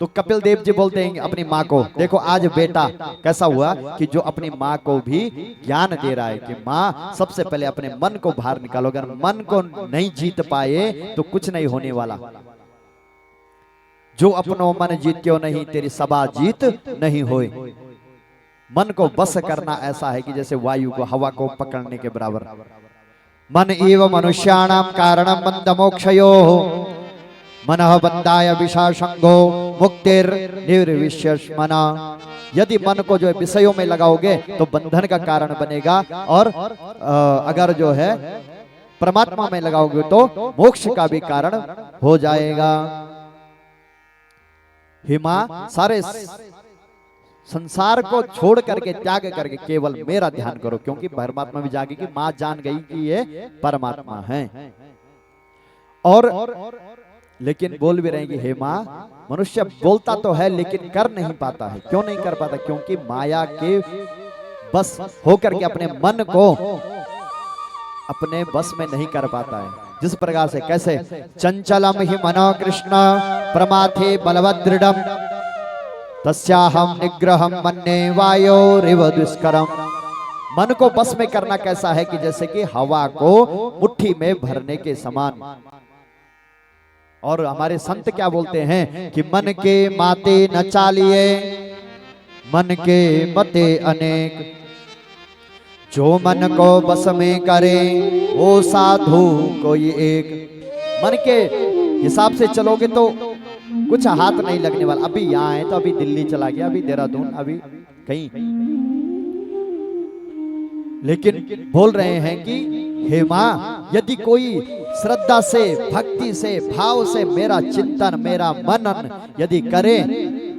[SPEAKER 1] तो कपिल देव जी बोलते हैं अपनी माँ को, देखो आज बेटा कैसा हुआ कि जो अपनी माँ को भी ज्ञान दे रहा है कि माँ सबसे पहले अपने मन को बाहर निकालो, अगर मन को नहीं जीत पाए तो कुछ नहीं होने वाला। जो अपनो मन जीत क्यों नहीं तेरी सभा जीत नहीं होए। मन को बस करना ऐसा है कि जैसे वायु को, हवा को पकड़ने के बराबर। मन एव मनुष्याणाम कारणम बंध मोक्षयो मनः बंधाय विषासंगो मुक्तिर निर्विशेषमना। यदि मन को जो है विषयों में लगाओगे तो बंधन का कारण बनेगा, और अगर जो है परमात्मा में लगाओगे तो मोक्ष का भी कारण हो जाएगा। हे मां सारे संसार को छोड़ करके त्याग करके केवल मेरा ध्यान करो, क्योंकि परमात्मा भी जागे कि मां जान गई कि ये परमात्मा है। और लेकिन बोल भी रहेंगे हे मां, मनुष्य बोलता तो है लेकिन कर नहीं पाता है। क्यों नहीं कर पाता? क्योंकि माया के बस होकर के अपने मन को अपने बस में नहीं कर पाता है। जिस प्रकार से, कैसे? चंचलम ही मनो कृष्ण प्रमाथे बलवदृढ़म तस्याहम निग्रहम मन्ये वायोरिव दुष्करम। मन को बस में करना कैसा है कि जैसे कि हवा को मुट्ठी में भरने के समान। और हमारे संत क्या बोलते हैं कि मन के माते न चालिए मन के मते अनेक, जो मन को बस में करे वो साधु कोई एक। मन के हिसाब से चलोगे तो कुछ हाथ नहीं लगने वाला। अभी यहाँ है तो अभी दिल्ली चला गया, अभी देहरादून, अभी कहीं। लेकिन बोल रहे हैं कि हे माँ, यदि कोई श्रद्धा से, भक्ति से, भाव से मेरा चिंतन, मेरा मनन यदि करे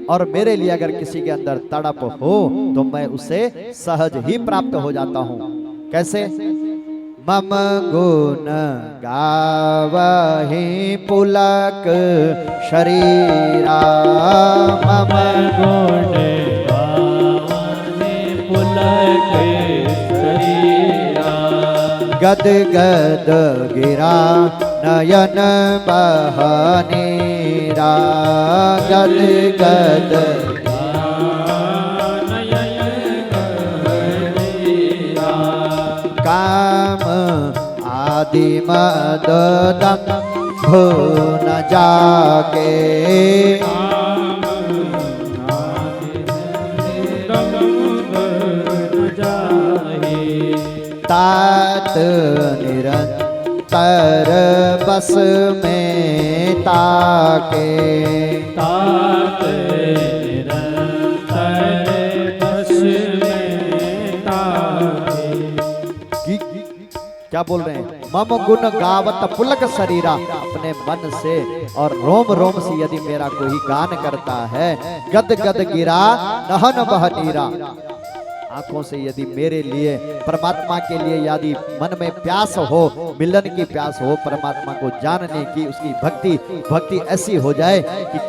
[SPEAKER 1] और मेरे लिए अगर किसी के अंदर तड़प हो तो मैं उसे सहज ही प्राप्त हो जाता हूँ। कैसे? मम गुण गावहि पुलक शरीरा, मम गुण गावहि पुलक शरीरा, गद गद गिरा नयन बहनेरा, गद गद काम आदि मद दंभ न जाके, तात निरंतर बस में ताके, तात निरंतर बस में ताके। क्या बोल रहे हैं? मम गुण गावत पुलक शरीरा, अपने मन से और रोम रोम से यदि मेरा कोई गान करता है, गद गद गिरा नहन बह नीरा, आंखों से यदि मेरे लिए, परमात्मा के लिए यदि मन में प्यास हो, मिलन की प्यास हो, परमात्मा को जानने की, उसकी भक्ति ऐसी हो जाए कि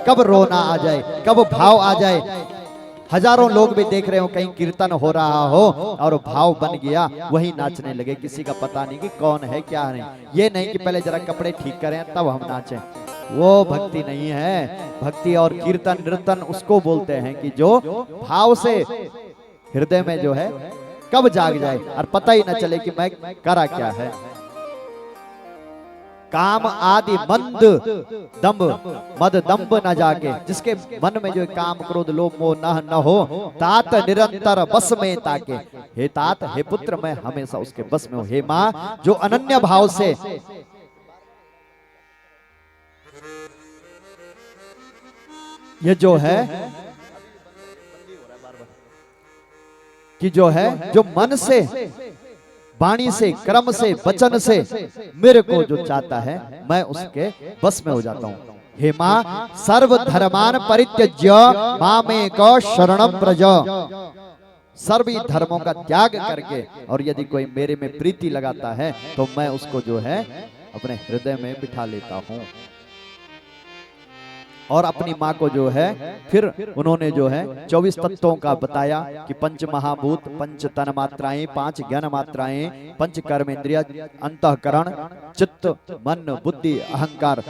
[SPEAKER 1] कब रोना आ जाए, कब भाव आ जाए। हजारों लोग भी देख रहे हो, कहीं कीर्तन हो रहा हो और भाव बन गया, वही नाचने लगे, किसी का पता नहीं कि कौन है क्या नहीं। ये नहीं कि पहले जरा कपड़े ठीक करें तब हम नाचें, वो भक्ति नहीं है। भक्ति और कीर्तन नृतन उसको बोलते हैं कि जो भाव से हृदय में जो है कब जाग जाए और पता ही ना चले कि मैं करा क्या है। काम आदि मंद दम्भ मद दम्भ न जागे, जिसके मन में जो काम क्रोध लोभ मोह न हो, तात निरंतर बस में ताके। हे तात, हे पुत्र, मैं हमेशा उसके बस में हूं। हे माँ, जो अनन्य भाव से ये जो है कि जो है जो मन से वाणी से कर्म से वचन से मेरे को जो चाहता है मैं उसके बस में हो जाता हूँ। हे माँ, सर्व धर्मान परित्यज्य मामेक शरणं व्रज। सर्व धर्मों का त्याग करके और यदि कोई मेरे में प्रीति लगाता है तो मैं उसको जो है अपने हृदय में बिठा लेता हूँ। और अपनी माँ को जो है फिर उन्होंने जो है 24 तत्वों का बताया कि पंच महाभूत, पंच तन मात्राएं, 5 ज्ञान मात्राएं, पंच कर्मेंद्रिय, अंतःकरण, चित्त, मन, बुद्धि, अहंकार,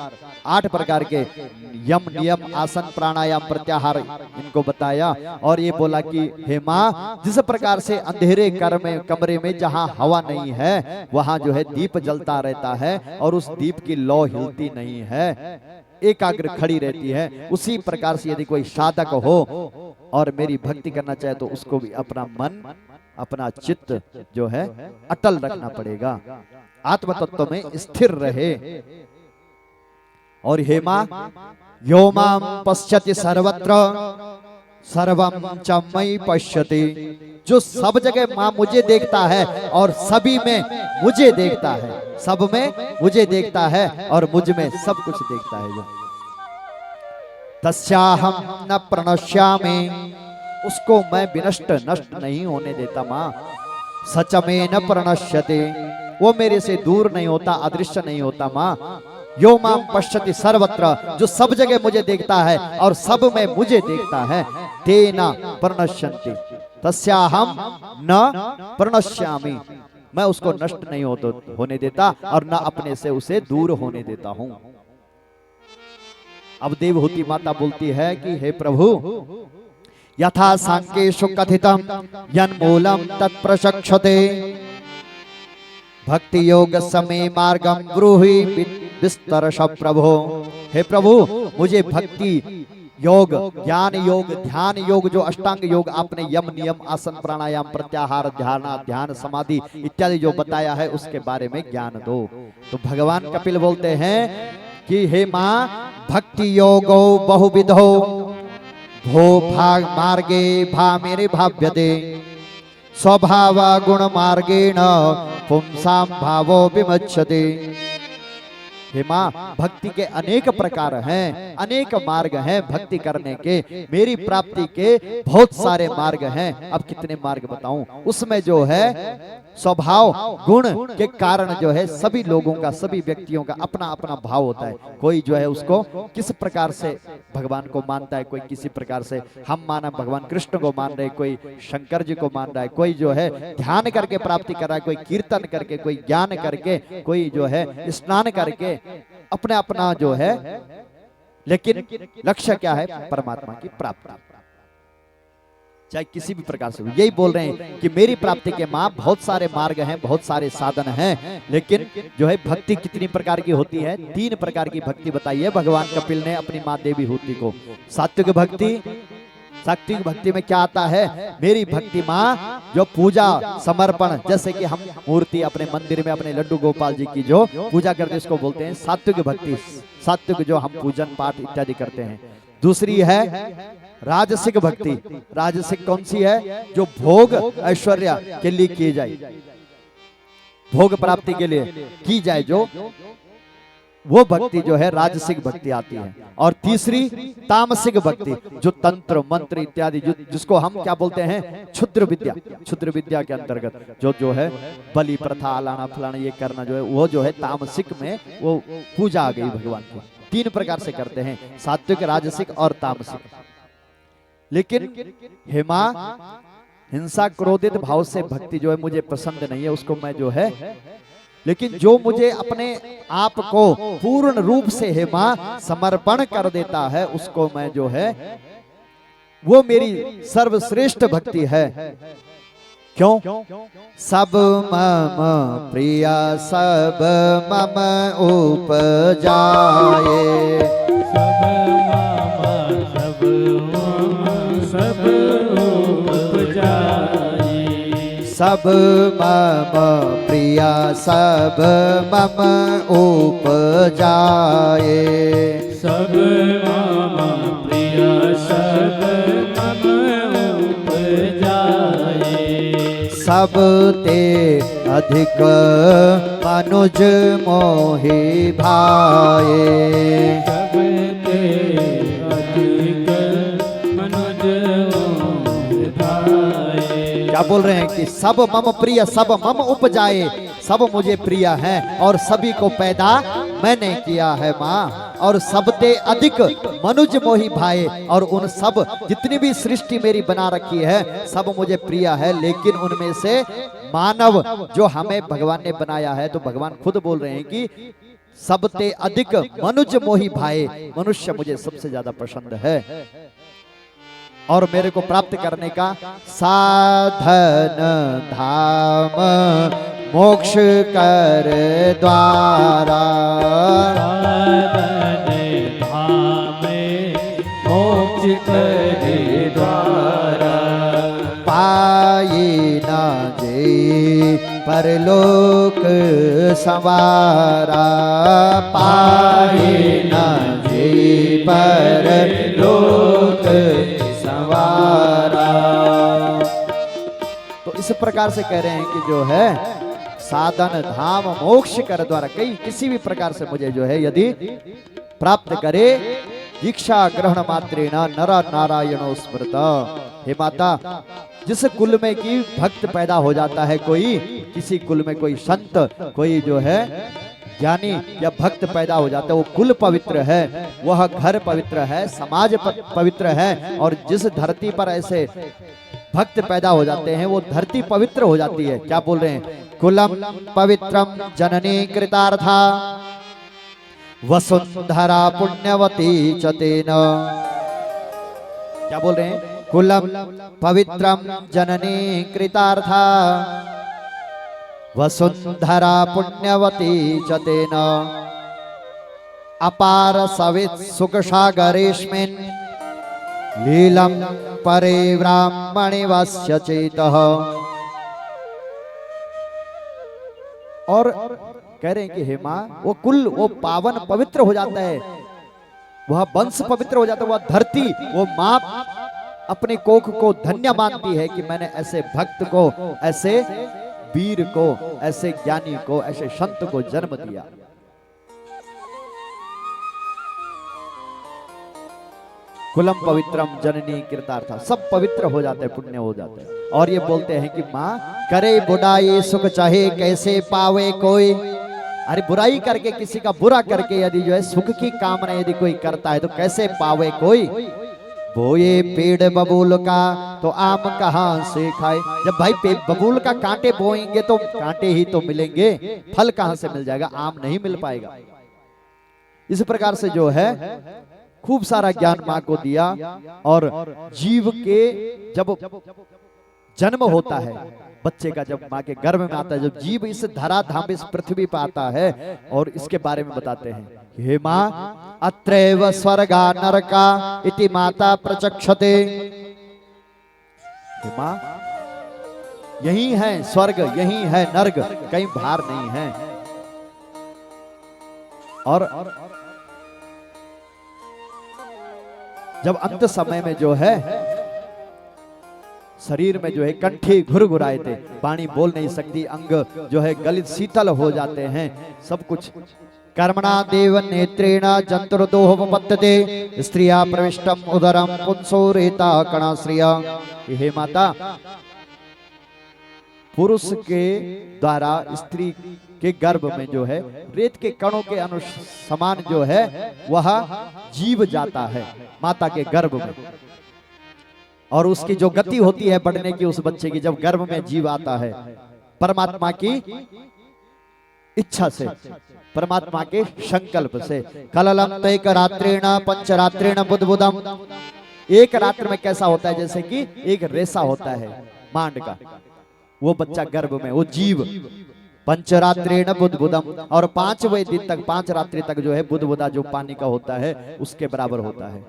[SPEAKER 1] 8 प्रकार के यम नियम आसन प्राणायाम प्रत्याहार इनको बताया। और ये बोला कि हे माँ, जिस प्रकार से अंधेरे कमरे में जहाँ हवा नहीं है वहां जो है दीप जलता रहता है और उस दीप की लौ हिलती नहीं है, एकाग्र खड़ी रहती है, उसी प्रकार से यदि कोई साधक हो और मेरी भक्ति करना चाहे तो उसको भी अपना मन, अपना चित्त जो है अटल रखना पड़ेगा, आत्म तत्व में स्थिर रहे। और हे मां, यो मां पश्यति सर्वत्र सर्वं च मयि पश्यति। जो सब जगह मां मुझे देखता है और सभी में मुझे देखता है, सब में मुझे देखता है और मुझ में सब कुछ देखता है। जो तस्याहं न प्रणश्यामि, उसको मैं विनष्ट नष्ट नहीं होने देता मां। सच में न प्रणश्यते, वो मेरे से दूर नहीं होता, अदृश्य नहीं होता मां। यो मां पश्यति सर्वत्र, जो सब जगह मुझे देखता है और सब में मुझे देखता है। तेना प्रणश्यन्ति तस्याहं न प्रणश्यामि, मैं उसको नष्ट नहीं होने देता और न अपने से उसे दूर होने देता हूं। अब देवहूति माता बोलती है कि हे प्रभु, यथा सांख्येषु कथितम यन्मूलम तत्प्रशक्षते भक्ति योग समय मार्गम ब्रूहि विस्तरश प्रभो। हे प्रभु, मुझे भक्ति योग, ज्ञान योग, ध्यान योग, जो अष्टांग योग आपने यम नियम आसन प्राणायाम प्रत्याहार ध्यान समाधि इत्यादि जो बताया है उसके बारे में ज्ञान दो। तो भगवान कपिल बोलते हैं कि हे मां, भक्ति योगो बहुविधो भो भाग मार्गे भा मेरे भाव्यते स्वभाव गुण मार्गेण पुंसाम भावो विमच्यते। हे मां, भक्ति के अनेक प्रकार हैं, अनेक मार्ग हैं भक्ति करने के, मेरी प्राप्ति के बहुत सारे मार्ग हैं। अब कितने मार्ग बताऊं? उसमें जो है स्वभाव गुण के कारण जो है सभी लोगों का, सभी व्यक्तियों का अपना अपना भाव होता है। कोई जो है उसको किस प्रकार से भगवान को मानता है, कोई किसी प्रकार से, हम माना भगवान कृष्ण को मान रहे, कोई शंकर जी को मान रहा है, कोई जो है ध्यान करके प्राप्ति कर रहा है, कोई कीर्तन करके, कोई ज्ञान करके, कोई जो है स्नान करके, अपना अपना जो है, लेकिन लक्ष्य क्या है? परमात्मा की प्राप्ति, चाहे किसी भी प्रकार से। यही बोल रहे हैं कि मेरी प्राप्ति के मां बहुत सारे मार्ग हैं, बहुत सारे साधन हैं, लेकिन जो है भक्ति कितनी प्रकार की होती है? 3 प्रकार की भक्ति बताई है भगवान कपिल ने अपनी मां देवहूति को। सात्विक भक्ति, सात्विक भक्ति में क्या आता है? मेरी भक्ति मां जो पूजा समर्पण, जैसे कि हम मूर्ति अपने मंदिर में अपने लड्डू गोपाल जी की जो पूजा करते हैं उसको बोलते हैं सात्विक भक्ति, सात्विक जो हम पूजन पाठ इत्यादि करते हैं। दूसरी है राजसिक भक्ति। राजसिक कौन सी है? जो भोग ऐश्वर्य के लिए की जाए, भोग प्राप्ति के लिए की जाए, जो वो भक्ति जो है राजसिक भक्ति आती है। और तीसरी तामसिक भक्ति, जो तंत्र मंत्र इत्यादि, जिसको हम क्या बोलते हैं? क्षुद्र विद्या। क्षुद्र विद्या के अंतर्गत जो है बलि प्रथा, लाना फलाना ये करना, जो है वो जो है तामसिक में वो पूजा आ गई भगवान की। 3 प्रकार से करते हैं, सात्विक, राजसिक और तामसिक। लेकिन हे मां, हिंसा क्रोधित भाव से भक्ति जो है मुझे पसंद नहीं है, उसको मैं जो है, लेकिन जो मुझे अपने आप को पूर्ण रूप से हे मां समर्पण कर देता है उसको मैं जो है, वो मेरी सर्वश्रेष्ठ भक्ति है। क्यों? सब मम प्रिय सब मम उपजाए,
[SPEAKER 2] सब उपजाए,
[SPEAKER 1] सब मम प्रिय सब मम उपजाए,
[SPEAKER 2] सब मम प्रिय सब मम उपजाए,
[SPEAKER 1] सब ते अधिक मनुज मोहि भाए,
[SPEAKER 2] सब ते अधिक मनुज भाए।
[SPEAKER 1] क्या बोल रहे हैं कि सब मम प्रिय सब मम उपजाए, सब मुझे प्रिय हैं और सभी को पैदा मैंने किया है माँ, और सबते अधिक मनुज मोहि भाए, और उन सब जितनी भी सृष्टि मेरी बना रखी है सब मुझे प्रिय है, लेकिन उनमें से मानव जो हमें भगवान ने बनाया है, तो भगवान खुद बोल रहे हैं कि सबते अधिक मनुज मोहि भाए, मनुष्य मुझे सबसे ज्यादा पसंद है, और मेरे को प्राप्त करने का साधन धाम मोक्ष कर द्वारा,
[SPEAKER 2] साधन धाम मोक्ष कर द्वारा,
[SPEAKER 1] पाई न जे परलोक संवारा, पाई न जे परलोक संवारा। तो इस प्रकार से कह रहे हैं कि जो है साधन धाम मोक्ष कर द्वारा, कई किसी भी प्रकार से मुझे जो है यदि प्राप्त करे, दीक्षा ग्रहण मात्रेण नर नारायणो स्मृत। हे माता, जिस कुल में की भक्त पैदा हो जाता है, कोई किसी कुल में कोई संत, कोई जो है ज्ञानी या भक्त पैदा हो जाता है, वो कुल पवित्र है, वह घर पवित्र है, समाज पवित्र है, और जिस धरती पर ऐसे भक्त पैदा हो जाते हैं वो धरती पवित्र हो जाती है। क्या बोल रहे हैं? कुलम पवित्रम जननी कृतार्था, वसुंधरा पुण्यवती च तेन। क्या बोल रहे हैं? कुलम पवित्रम जननी कृतार्था, वसुंधरा पुण्यवती च तेन। अपार सवित सुख सागरेस्मिन् लीलम परे ब्राह्मणे वस्य चेतः। और कह रहे हैं कि हे मां, वो कुल, वो पावन पवित्र हो जाता है, वह वंश पवित्र हो जाता है, वह धरती, वो मां अपने कोख को धन्य मानती है कि मैंने ऐसे भक्त को, ऐसे वीर को, ऐसे ज्ञानी को, ऐसे संत को जन्म दिया। कुलम पवित्रम जननी कृतार्था, सब पवित्र हो जाते हैं, पुण्य हो जाते हैं। और ये बोलते हैं कि माँ, करे बुराई सुख चाहे कैसे पावे कोई। अरे बुराई करके, किसी का बुरा करके यदि जो है सुख की कामना यदि कोई करता है तो कैसे पावे कोई। बोए पेड़ बबूल का तो आम कहाँ से खाए। जब भाई बबूल का कांटे बोएंगे तो कांटे ही तो मिलेंगे, फल कहाँ से मिल जाएगा, आम नहीं मिल पाएगा। इस प्रकार से जो है खूब सारा ज्ञान माँ को दिया, और जीव के जब जन्म होता है बच्चे का, जब माँ के गर्भ में आता है, जब जीव इस धरा धाम इस पृथ्वी पर आता है, और इसके बारे में बताते हैं, हे माँ अत्रैव स्वर्गा नरका इति माता प्रचक्षते। हे माँ, यही है स्वर्ग, यही है नर्क, कहीं बाहर नहीं है। और जब अंत समय में जो है शरीर में जो है कंठी घुरघुराए थे, वाणी बोल नहीं सकती, अंग जो है गलित शीतल हो जाते हैं, सब कुछ। कर्मणा देव नेत्रेण जंतुर्दोहपपत्यते स्त्रिया प्रविष्टम उदरम पुंसो रेता कणाश्रिया। हे माता, पुरुष के द्वारा स्त्री के गर्भ में जो है रेत के कणों के समान जो है वह जीव जाता है माता के गर्भ में, और उसकी जो गति होती है बढ़ने की उस बच्चे की, जब गर्भ में जीव आता है परमात्मा की इच्छा से, परमात्मा के संकल्प से। कललम तैक रात्रेण पंचरात्रेण बुद्बुदम। एक रात्र में कैसा होता है, जैसे कि एक रेसा होता है मांड का, वो बच्चा गर्भ में, वो जीव पंचरात्रेण बुद्बुदम, और 5वें दिन तक 5 रात्रि तक जो है बुद्बुदा जो पानी का होता है उसके बराबर होता है।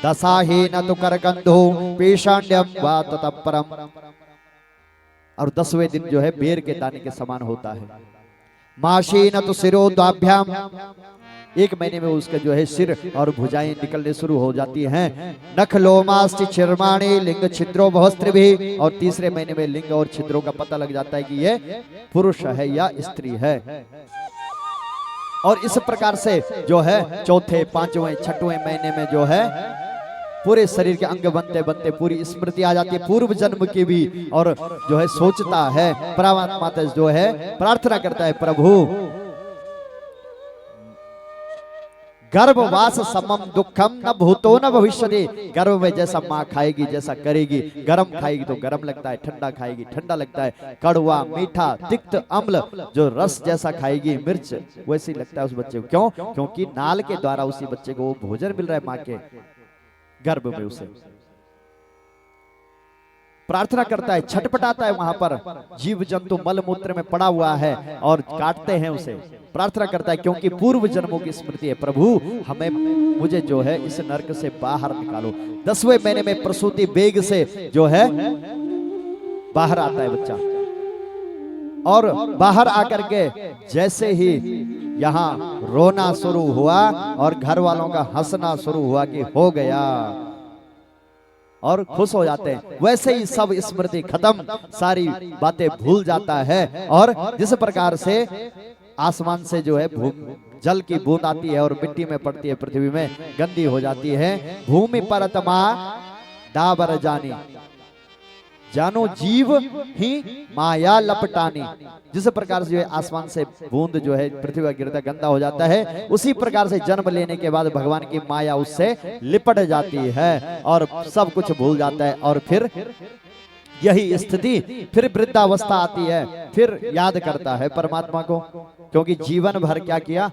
[SPEAKER 1] दशाहीन तो करकंधो पेशांड्यम वा ततपरम, और 10वें दिन जो है बेर के दाने के समान होता है। माशीन तो सिरोद्वाभ्याम, 1 महीने में उसका जो है सिर और भुजाएं निकलने शुरू हो जाती हैं। नख लोमास्ति छिर्माणी लिंग छिद्रो भवस्त्र भी, और 3रे महीने में लिंग और छिद्रों का पता लग जाता है कि ये पुरुष है या स्त्री है। और इस प्रकार से जो है 4थे 5वें 6वें महीने में जो है पूरे शरीर के अंग बनते बनते पूरी स्मृति आ जाती है पूर्व जन्म की भी, और जो है सोचता है परमात्मा से जो है प्रार्थना करता है, प्रभु गर्भवास समम दुखम न भूतो न भविष्यति, गर्भ में जैसा माँ खाएगी जैसा करेगी, गरम खाएगी तो गरम लगता है, ठंडा खाएगी ठंडा लगता है, कड़वा मीठा तिक्त अम्ल जो रस जैसा खाएगी मिर्च वैसे ही लगता है उस बच्चे को। क्यों? क्योंकि नाल के द्वारा उसी बच्चे को वो भोजन मिल रहा है माँ के गर्भ में। उसे प्रार्थना करता है, छटपटाता है, वहां पर जीव जंतु मल मूत्र में पड़ा हुआ है और काटते हैं उसे, प्रार्थना करता है क्योंकि पूर्व जन्मों की स्मृति है, प्रभु हमें मुझे जो है इस नरक से बाहर निकालो। 10वें महीने में प्रसूति बेग से जो है बाहर आता है बच्चा, और बाहर आकर के जैसे ही यहाँ रोना शुरू हुआ और घर वालों का हंसना शुरू हुआ कि हो गया और खुश हो जाते हैं, वैसे ही सब स्मृति खत्म, सारी बातें भूल जाता है। और जिस प्रकार से आसमान से जो है जल की बूंद आती है और मिट्टी में पड़ती है, पृथ्वी में गंदी हो जाती है, भूमि परतमा डाबर जानी जानो जीव ही माया लपटानी, जिस प्रकार से जो है आसमान से बूंद जो है पृथ्वी पर गिरता गंदा हो जाता है, उसी प्रकार से जन्म लेने के बाद भगवान की माया उससे लिपट जाती है और सब कुछ भूल जाता है। और फिर यही स्थिति, फिर वृद्धावस्था आती है, फिर याद करता है परमात्मा को, क्योंकि जीवन भर क्या किया,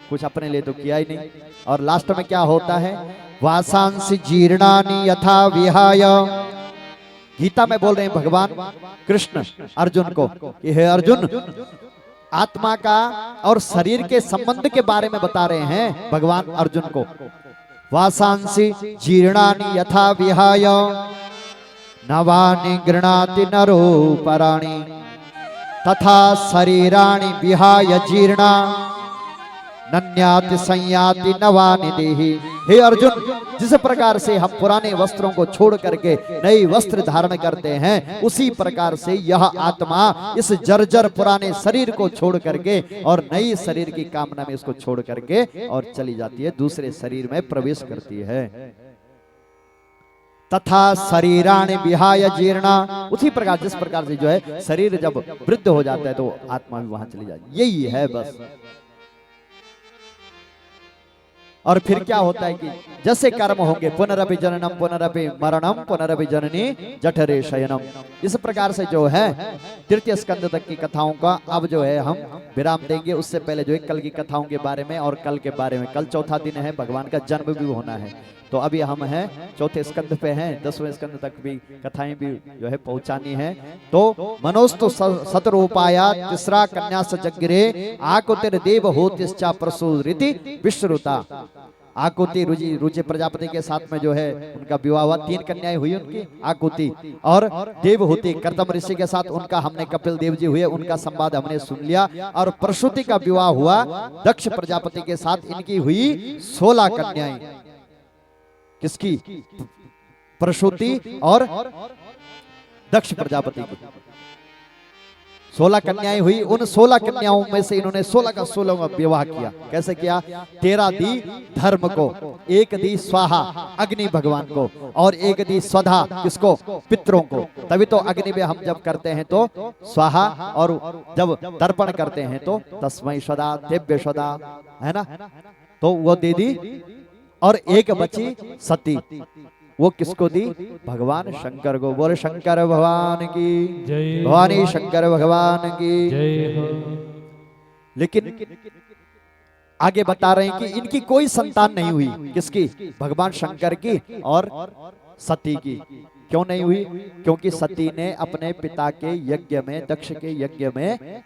[SPEAKER 1] कुछ अपने लिए तो किया ही नहीं। और लास्ट में क्या होता है, वासांसि जीर्णानि यथा विहाय, गीता में बोल रहे हैं भगवान कृष्ण अर्जुन को कि हे अर्जुन, आत्मा का और शरीर के संबंध के बारे में बता रहे हैं भगवान अर्जुन को। वासांसि जीर्णानि यथा विहाय नवानि गृणाति नरो पराणि तथा शरीराणि विहाय जीर्णा नन्याति संयाति नवानि देहि। हे अर्जुन, जिस प्रकार से हम पुराने वस्त्रों को छोड़ करके नई वस्त्र धारण करते हैं, उसी प्रकार से यह आत्मा इस जर्जर पुराने शरीर को छोड़ करके और नई शरीर की कामना में इसको छोड़ करके और चली जाती है, दूसरे शरीर में प्रवेश करती है। तथा शरीराणि विहाय जीर्णा, उसी प्रकार जिस प्रकार से जो है शरीर जब वृद्ध हो जाता है तो आत्मा भी वहां चली जाती है। यही है बस। और फिर क्या होता है कि जैसे कर्म होंगे, पुनरपि जननम पुनरपि मरणम पुनरपि जननी जठरे शयनम, इस प्रकार से जो है 3य स्कंद तक की कथाओं का अब जो है हम विराम देंगे। उससे पहले जो है कल की कथाओं के बारे में और कल के बारे में, कल चौथा दिन है, भगवान का जन्म भी होना है, तो अभी हम हैं 4थे स्कंद पे हैं, 10वें स्कंद तक भी कथाएं भी जो है पहुंचानी है। तो मनोस्तु सतरूपाया तिसरा कन्या सजगिरे आकुतिर देव होतिश्चा प्रसूरिति विश्रुता। आकुति रुचि प्रजापति के साथ में जो है उनका विवाह हुआ, 3 कन्याएं हुई उनकी, आकुति और देवहूति कर्दम ऋषि के साथ उनका, हमने कपिल देव जी हुए, उनका संवाद हमने सुन लिया। और प्रसूति का विवाह हुआ दक्ष प्रजापति के साथ, इनकी हुई 16 कन्याएं। किसकी? प्रसूति और दक्ष प्रजापति की 16 कन्याएं हुई। उन 16 कन्याओं में से इन्होंने 16 का 16वां विवाह किया। कैसे किया? 13 दी धर्म को, 1 दी स्वाहा अग्नि भगवान को, और 1 दी स्वधा किसको? पितरों को। तभी तो अग्नि में हम जब करते हैं तो स्वाहा, और जब तर्पण करते हैं तो तस्मै स्वधा दिव्य स्वधा, है ना, तो वो दे दी। और 1 बची सती, वो किसको दी? भगवान शंकर को। बोले शंकर भगवान की जय, भवानी शंकर भगवान की जय हो। लेकिन आगे बता रहे हैं कि इनकी कोई संतान नहीं हुई। किसकी? भगवान शंकर की और सती की। क्यों नहीं हुई? क्योंकि सती ने अपने पिता के यज्ञ में, दक्ष के यज्ञ में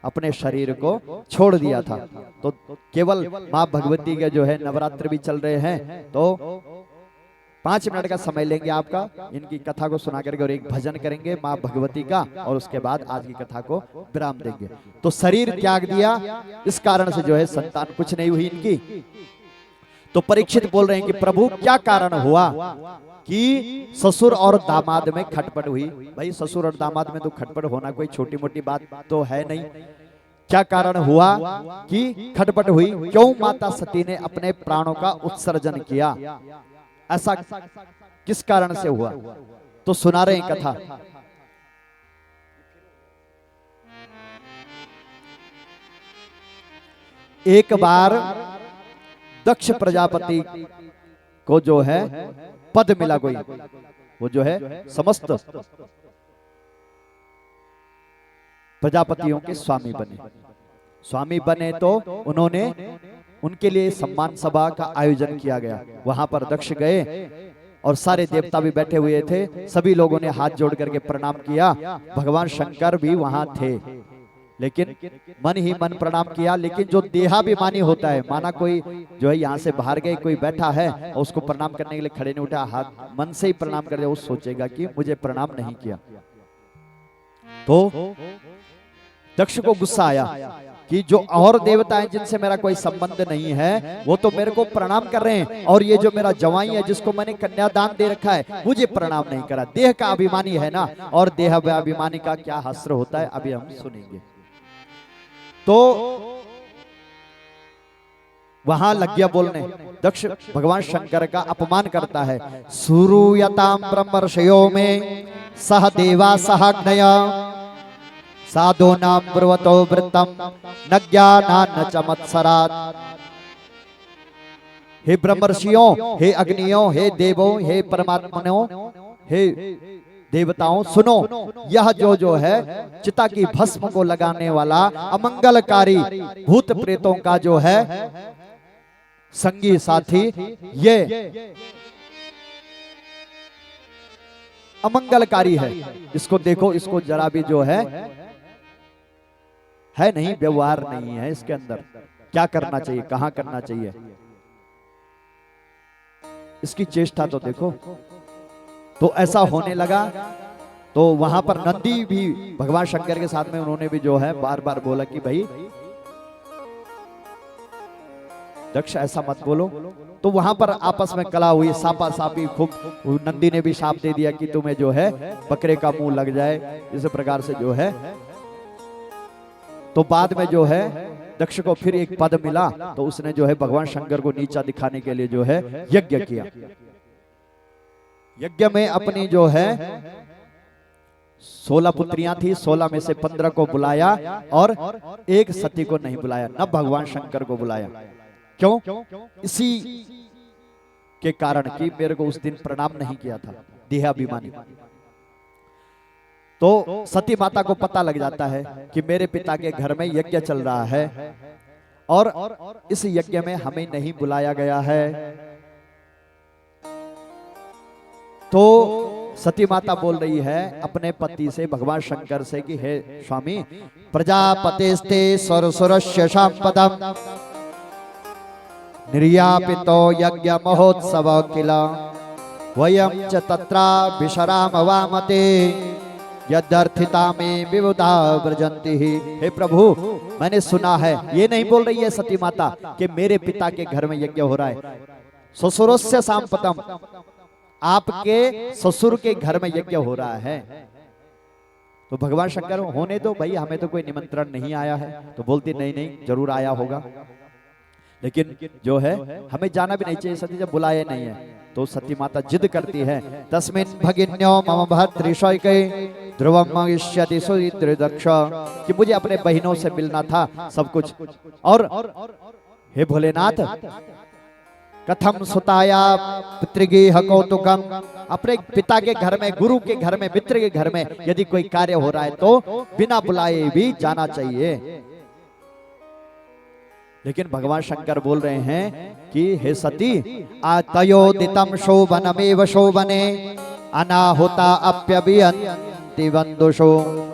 [SPEAKER 1] अपने शरीर को छोड़ दिया था। तो केवल माँ भगवती के जो है नवरात्र भी चल रहे हैं, तो 5 मिनट का समय लेंगे आपका, इनकी कथा को सुना करके और एक भजन करेंगे माँ भगवती का, और उसके बाद आज की कथा को विराम देंगे। तो शरीर त्याग दिया, इस कारण से जो है संतान कुछ नहीं हुई इनकी। तो परीक्षित बोल रहे हैं कि प्रभु क्या कारण हुआ कि ससुर और दामाद में खटपट हुई? भाई ससुर और दामाद में तो खटपट होना कोई छोटी मोटी बात तो है नहीं। क्या कारण हुआ कि खटपट हुई? क्यों माता सती ने अपने प्राणों का उत्सर्जन किया? ऐसा किस कारण से हुआ? तो सुना रहे हैं कथा। एक बार दक्ष प्रजापति को जो है पद मिला, कोई वो जो है समस्त प्रजापतियों के स्वामी बने। स्वामी बने तो उन्होंने उनके लिए सम्मान सभा का आयोजन किया गया। वहां पर दक्ष गए और सारे देवता भी बैठे हुए थे। सभी लोगों ने हाथ जोड़ करके प्रणाम किया। भगवान शंकर भी वहां थे, लेकिन मन ही मन प्रणाम किया। लेकिन जो देहाभिमानी होता है, माना कोई जो है यहाँ से बाहर गए, कोई बैठा है और उसको प्रणाम करने के लिए खड़े नहीं उठा, हाथ मन से ही प्रणाम कर दिया, वो सोचेगा कि मुझे प्रणाम नहीं किया। तो दक्ष को गुस्सा आया कि जो और देवता हैं जिनसे मेरा कोई संबंध नहीं है, वो तो मेरे को प्रणाम कर रहे हैं, और ये जो मेरा जवाई है जिसको मैंने कन्यादान दे रखा है, मुझे प्रणाम नहीं करा। देह का अभिमानी है ना, और देह अभिमानी का क्या हस्त्र होता है, अभी हम सुनेंगे। तो वहां लग गया बोलने। दक्ष भगवान शंकर का अपमान करता है। सुरूयताम ब्रह्मर्षयो में सह देवा सहाग्नय साधो नाम ब्रुवतो वृत्तम न ज्ञानान्न च मत्सरात्। हे ब्रह्मर्षियों, हे अग्नियों, हे देवों, हे परमात्मनों, हे देवताओं, सुनो, यह जो है चिता की भस्म को लगाने वाला अमंगलकारी भूत प्रेतों का जो है संगी साथी, ये अमंगलकारी है। इसको देखो, इसको जरा भी जो है नहीं, व्यवहार नहीं है इसके अंदर। क्या करना चाहिए, कहां करना चाहिए, इसकी चेष्टा तो देखो। तो ऐसा होने लगा। तो वहां पर नंदी भी भगवान शंकर के साथ में, उन्होंने भी जो है बार बार बोला कि भाई दक्ष ऐसा मत बोलो। तो वहां पर आपस में कला हुई, सापा सापी खूब। नंदी ने भी शाप दे दिया कि तुम्हें जो है बकरे का मुंह लग जाए, इस प्रकार से जो है। तो बाद में जो है दक्ष को फिर एक पद मिला, तो उसने जो है भगवान शंकर को नीचा दिखाने के लिए जो है यज्ञ किया। यज्ञ में अपनी जो है 16 पुत्रियां थी, 16 में से 15 को बुलाया और एक सती को नहीं बुलाया, न भगवान शंकर को बुलाया। क्यों? इसी के कारण कि मेरे को उस दिन प्रणाम नहीं किया था, देहाभिमानी। तो सती माता को पता लग जाता है कि मेरे पिता के घर में यज्ञ चल रहा है और इस यज्ञ में हमें नहीं बुलाया गया है। तो सती माता बोल रही है अपने पति से, भगवान शंकर से, कि हे स्वामी, प्रजापतेस्ते सरसुरस्य शापदम निर्यापितो यज्ञ महोत्सव किल वयं च तत्रा विशराम वामते यदर्थिता में विवुधा व्रजंति ही। हे प्रभु, मैंने सुना है, ये नहीं बोल रही है सती माता कि मेरे पिता के घर में यज्ञ हो रहा है। ससुरस्य सांपतम, आपके ससुर के घर में यज्ञ हो रहा है। तो भगवान शंकर होने दो भाई, हमें तो कोई निमंत्रण नहीं आया है। तो बोलती नहीं नहीं, जरूर आया होगा, लेकिन जो है हमें जाना भी नहीं चाहिए। सती जब बुलाए नहीं है तो सती माता जिद करती है, तस्मिन् भगिन्यो मम भद्रिशैके ध्रुवं मगिष्यति सुदृदक्ष, कि मुझे अपने बहनों से मिलना था सब कुछ। और हे भोलेनाथ, कथम सुताया पितृगेह कौतुकम, अपने पिता के घर में, गुरु के घर में, मित्र के घर में यदि कोई कार्य हो रहा है तो बिना बुलाए भी जाना चाहिए। लेकिन भगवान शंकर बोल रहे हैं कि हे सती, आतयोदितम शोभनमेव शोभने अनाहुता अप्यभियन्ति बंदुषो।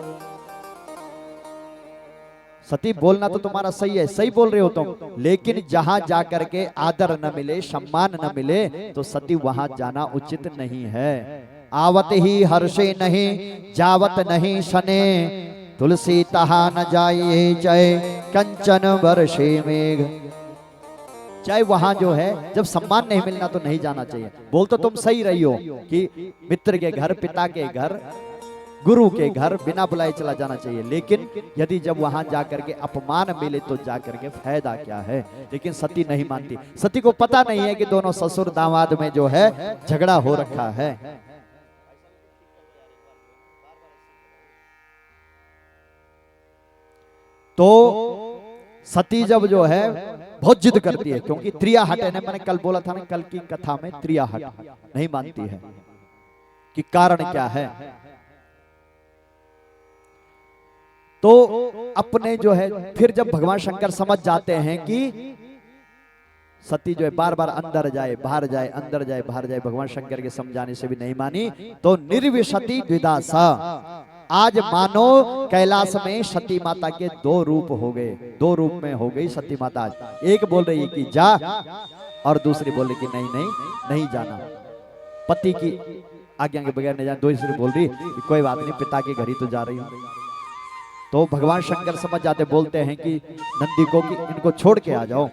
[SPEAKER 1] सती बोलना तो तुम्हारा सही है, सही बोल रहे हो तुम, लेकिन जहां जाकर के आदर न मिले, सम्मान न मिले, तो सती वहां जाना उचित नहीं है। आवत ही हर्षे नहीं, जावत नहीं शने, तुलसी तहा न जाइए चाहे कंचन वर्षे मेघ। चाहे वहां जो है जब सम्मान नहीं मिलना तो नहीं जाना चाहिए। बोल तो तुम सही रही हो कि मित्र के घर, पिता के घर, गुरु के घर बिना बुलाए चला जाना चाहिए, लेकिन यदि जब वहां जाकर के अपमान मिले तो जाकर के फायदा क्या है। लेकिन सती नहीं मानती। सती को पता नहीं है कि दोनों ससुर दामाद में जो है झगड़ा हो रखा है। तो सती जब जो है बहुत जिद करती है, क्योंकि त्रिया हटे ने, मैंने कल बोला था ना, कल की कथा में त्रिया हट नहीं मानती है कि कारण क्या है। तो अपने जो है फिर जब भगवान शंकर समझ जाते हैं कि सती जो है बार बार अंदर जाए बाहर जाए, अंदर जाए बाहर जाए, भगवान शंकर के समझाने से भी नहीं मानी, तो निर्विशति द्विदासा। आज मानो कैलाश में सती माता के दो रूप हो गए, दो रूप में हो गई सती माता। आज एक बोल रही है कि जा, और दूसरी बोल रही कि नहीं नहीं नहीं जाना, पति की आज्ञा के बगैर नहीं जाना। दूसरी बोल रही कि कोई बात नहीं, पिता के घर ही तो जा रही हूं। तो भगवान शंकर समझ जाते, बोलते हैं कि नंदी को कि इनको छोड़ के आ जाओ।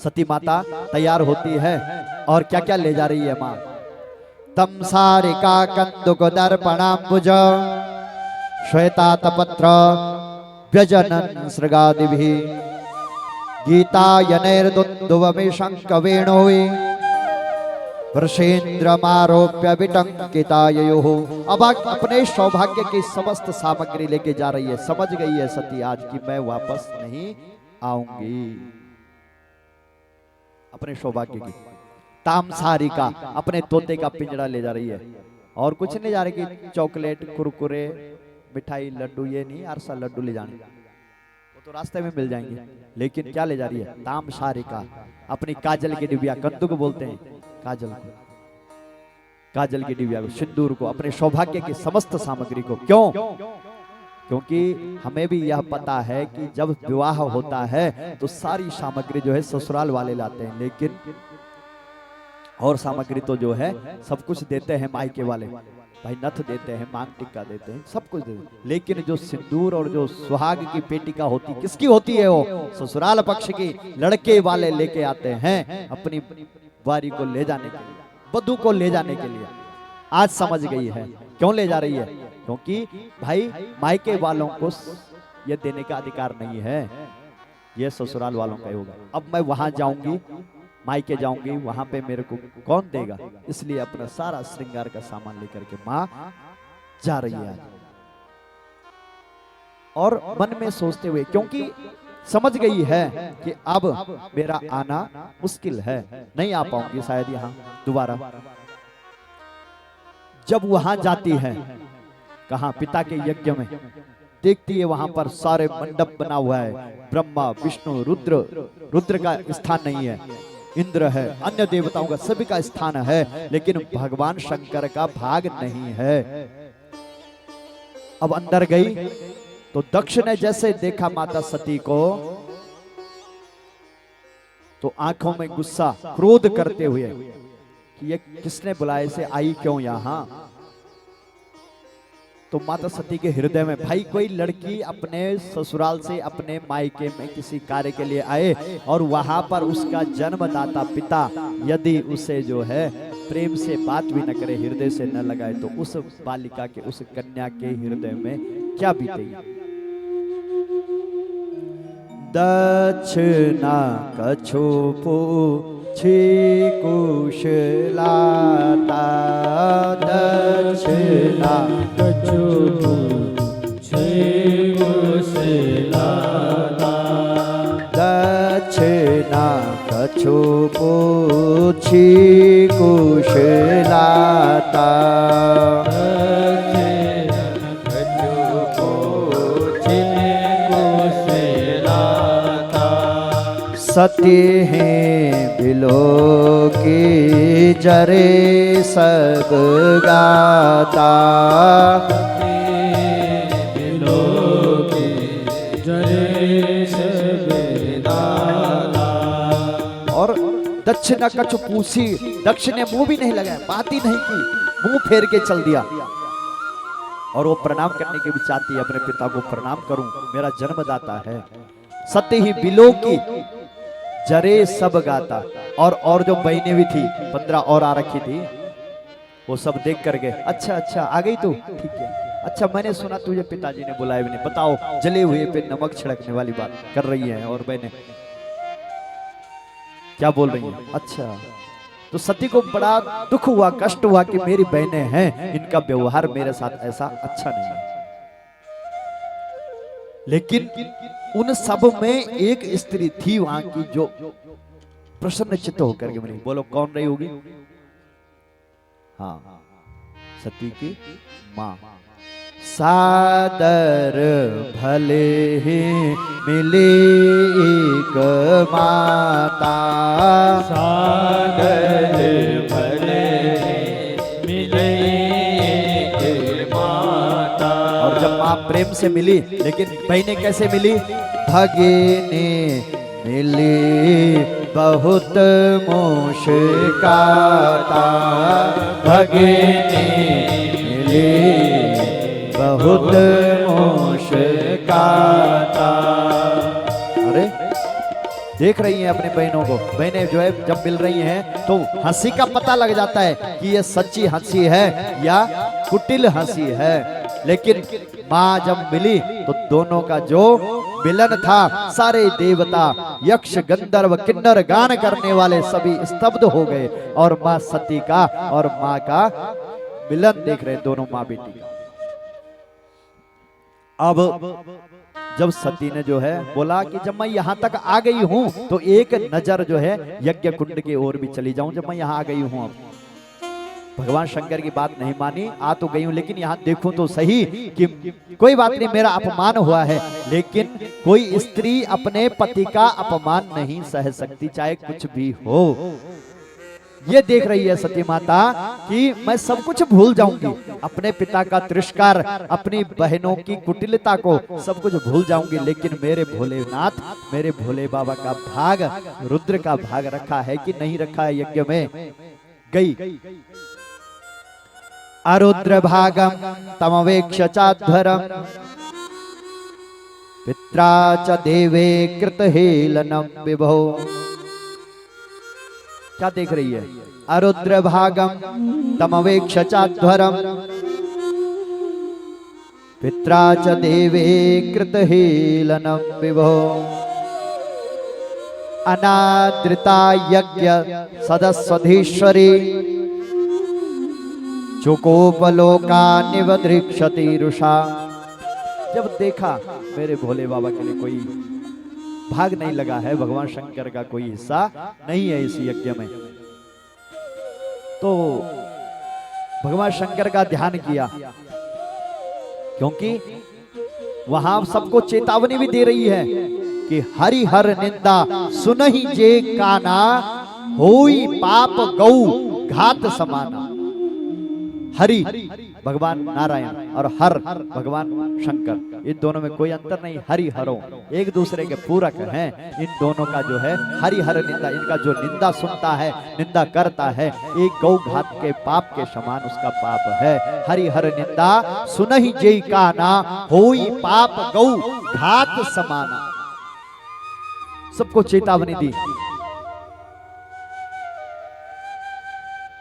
[SPEAKER 1] सती माता तैयार होती है और क्या क्या ले जा रही है मां। तम सारिका कंदुक दर्पणाम्बुज श्वेतातपत्र व्यजनन सृगादिभि गीतायनैर्दुन्दुभमि शंखवेणोवे वृषेन्द्रमारोप्य विटंकिताययोः। अब अपने सौभाग्य की समस्त सामग्री लेके जा रही है। समझ गई है सती आज की मैं वापस नहीं आऊंगी। अपने सौभाग्य की तामसारिका, अपने तोते का पिंजरा ले जा रही है, और कुछ नहीं जा रही कि चॉकलेट, कुरकुरे, मिठाई, लड्डू, ये नहीं, अरसा लड्डू ले जाने, वो तो रास्ते में मिल जाएंगे। लेकिन क्या ले जा रही है? तामसारिका, अपनी काजल की डिबिया, कंदुक बोलते हैं काजल को, काजल की डिबिया को, सिंदूर को, अपने सौभाग्य की समस्त सामग्री को। क्यों? क्योंकि हमें भी यह पता है कि जब विवाह होता है तो सारी सामग्री जो है ससुराल वाले लाते हैं, लेकिन और सामग्री तो जो है सब कुछ देते हैं मायके वाले, भाई नथ देते हैं, मांग टिक्का देते हैं, सब कुछ देते हैं। लेकिन जो सिंदूर और जो सुहाग की पेटिका होती, किसकी होती है? वो ससुराल पक्ष की, लड़के वाले लेके आते हैं अपनी वारी को ले जाने के लिए, वधू को ले जाने के लिए। आज समझ गई है क्यों ले जा रही है, क्योंकि भाई मायके वालों को ये देने का अधिकार नहीं है, ये ससुराल वालों का ही होगा। अब मैं वहां जाऊंगी, मायके जाऊंगी, वहां पे मेरे को कौन देगा, इसलिए अपना सारा श्रृंगार का सामान लेकर के मां जा रही है। और मन में सोचते हुए, क्योंकि समझ गई है कि अब मेरा आना मुश्किल है, नहीं आ पाऊंगी शायद यहां दोबारा। जब वहां जाती है, कहां? पिता के यज्ञ में, देखती है वहां पर सारे मंडप बना हुआ है, ब्रह्मा, विष्णु, रुद्र, रुद्र का स्थान नहीं है, इंद्र है, अन्य देवताओं का सभी का स्थान है, लेकिन भगवान शंकर का भाग नहीं है। अब अंदर गई तो दक्ष ने जैसे देखा माता सती को, तो आंखों में गुस्सा, क्रोध करते हुए कि ये किसने बुलाए, से आई क्यों यहां? तो माता सती के हृदय में, भाई कोई लड़की अपने ससुराल से अपने मायके में किसी कार्य के लिए आए और वहां पर उसका जन्मदाता पिता यदि उसे जो है प्रेम से बात भी न करे, हृदय से न लगाए, तो उस बालिका के, उस कन्या के हृदय में क्या बीतेगी? दक्षिणा कछुपु छी कुशलाता, दक्षिणा
[SPEAKER 2] कछुपु छी कुशलाता,
[SPEAKER 1] दक्षिणा कछुपु छी कुशलाता, सती हैं बिलो की जरे सब गाता,
[SPEAKER 2] बिलो के जरे सब गाता।
[SPEAKER 1] और दक्ष न कछु पूछी, दक्ष ने मुंह भी नहीं लगाया, बात ही नहीं की, मुंह फेर के चल दिया। और वो प्रणाम करने की भी चाहती है, अपने पिता को प्रणाम करूं, मेरा जन्मदाता है। सत्य ही बिलो की जरे सब गाता। और जो बहनें भी थी 15 और आ रखी थी, वो सब देख कर गए, अच्छा अच्छा आ गई तू, ठीक है, अच्छा मैंने सुना तुझे पिताजी ने बुलाया भी नहीं, बताओ जले हुए पे नमक छिड़कने वाली बात कर रही है। और बहनें क्या बोल रही हैं? अच्छा। तो सती को बड़ा दुख हुआ, कष्ट हुआ कि मेरी बहनें हैं, इनका व्यवहार मेरे साथ ऐसा अच्छा नहीं है। लेकिन उन सब में एक स्त्री थी वहां की जो प्रसन्न चित्त होकर के बनी। बोलो कौन रही होगी? हाँ, सती की मां। सादर भले ही मिली एक माता,
[SPEAKER 2] सादर भले मिले एक माता।
[SPEAKER 1] और जब मां प्रेम से मिली, लेकिन बहनें कैसे मिली? भगिनी मिली बहुत मुश्काता, भगिनी मिली बहुत मुश्काता। अरे देख रही हैं अपनी बहनों को, बहनें जो है जब मिल रही हैं तो हंसी का पता लग जाता है कि ये सच्ची हंसी है या कुटिल हंसी है। लेकिन मां जब मिली तो दोनों का जो मिलन था, सारे देवता यक्ष गंधर्व किन्नर गान करने वाले सभी स्तब्ध हो गए, और मां सती का और मां का मिलन देख रहे दोनों मां बेटी। अब जब सती ने जो है बोला कि जब मैं यहां तक आ गई हूं तो एक नजर जो है यज्ञ कुंड की ओर भी चली जाऊं, जब मैं यहां आ गई हूं। अब भगवान शंकर की बात नहीं मानी, आ तो गई हूं, लेकिन यहां देखूं तो सही कि कोई बात नहीं, मेरा अपमान हुआ है, लेकिन कोई स्त्री अपने पति का अपमान नहीं सह सकती, चाहे कुछ भी हो। ये देख रही है सती माता कि मैं सब कुछ भूल जाऊंगी, अपने पिता का तिरस्कार, अपनी बहनों की कुटिलता को सब कुछ भूल जाऊंगी, लेकिन मेरे भोलेनाथ, मेरे भोले बाबा का भाग, रुद्र का भाग रखा है कि नहीं रखा है यज्ञ में। गई अरुद्र भागम तमवेक्ष चाध्वरम पित्रा च देवे कृत हेलनम विभो। क्या देख रही है? अरुद्र भागम तमवेक्ष चाध्वरम पित्रा च देवे कृत हेलनम विभो। अनादृता यज्ञ सदस्वधीश्वरी चुकोपलोका निवदृक्षति रुषा। जब देखा मेरे भोले बाबा के लिए कोई भाग नहीं लगा है, भगवान शंकर का कोई हिस्सा नहीं है इस यज्ञ में, तो भगवान शंकर का ध्यान किया, क्योंकि वहां सबको चेतावनी भी दे रही है कि हरिहर निंदा सुनहि जे काना, होई पाप गौ घात समाना। हरि भगवान नारायण और हर भगवान शंकर, इन दोनों में कोई अंतर नहीं, हरि हरो एक दूसरे के पूरक हैं। इन दोनों का जो है हरि हर निंदा, इनका जो निंदा सुनता है, निंदा करता है, एक गौ घात के पाप के समान उसका पाप है। हरि हर निंदा सुनहि जेई काना, होई पाप गौ घात समाना। सबको चेतावनी दी।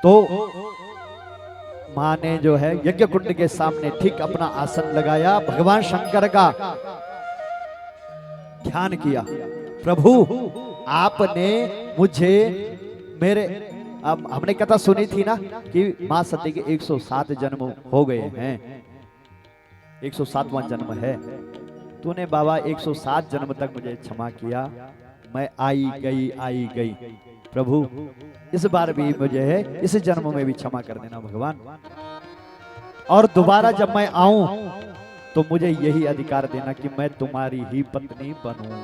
[SPEAKER 1] तो मां ने जो है यज्ञ कुंड के सामने ठीक अपना आसन लगाया, भगवान शंकर का ध्यान किया। प्रभु आपने मुझे मेरे, अब हमने कथा सुनी थी ना कि मां सती के 107 जन्म हो गए हैं, 107वां जन्म है। तूने बाबा 107 जन्म तक मुझे क्षमा किया, मैं आई गई। प्रभु इस बार भी मुझे है इस जन्म में भी क्षमा कर देना भगवान, और दोबारा जब मैं आऊं तो मुझे यही अधिकार देना कि मैं तुम्हारी ही पत्नी बनूं।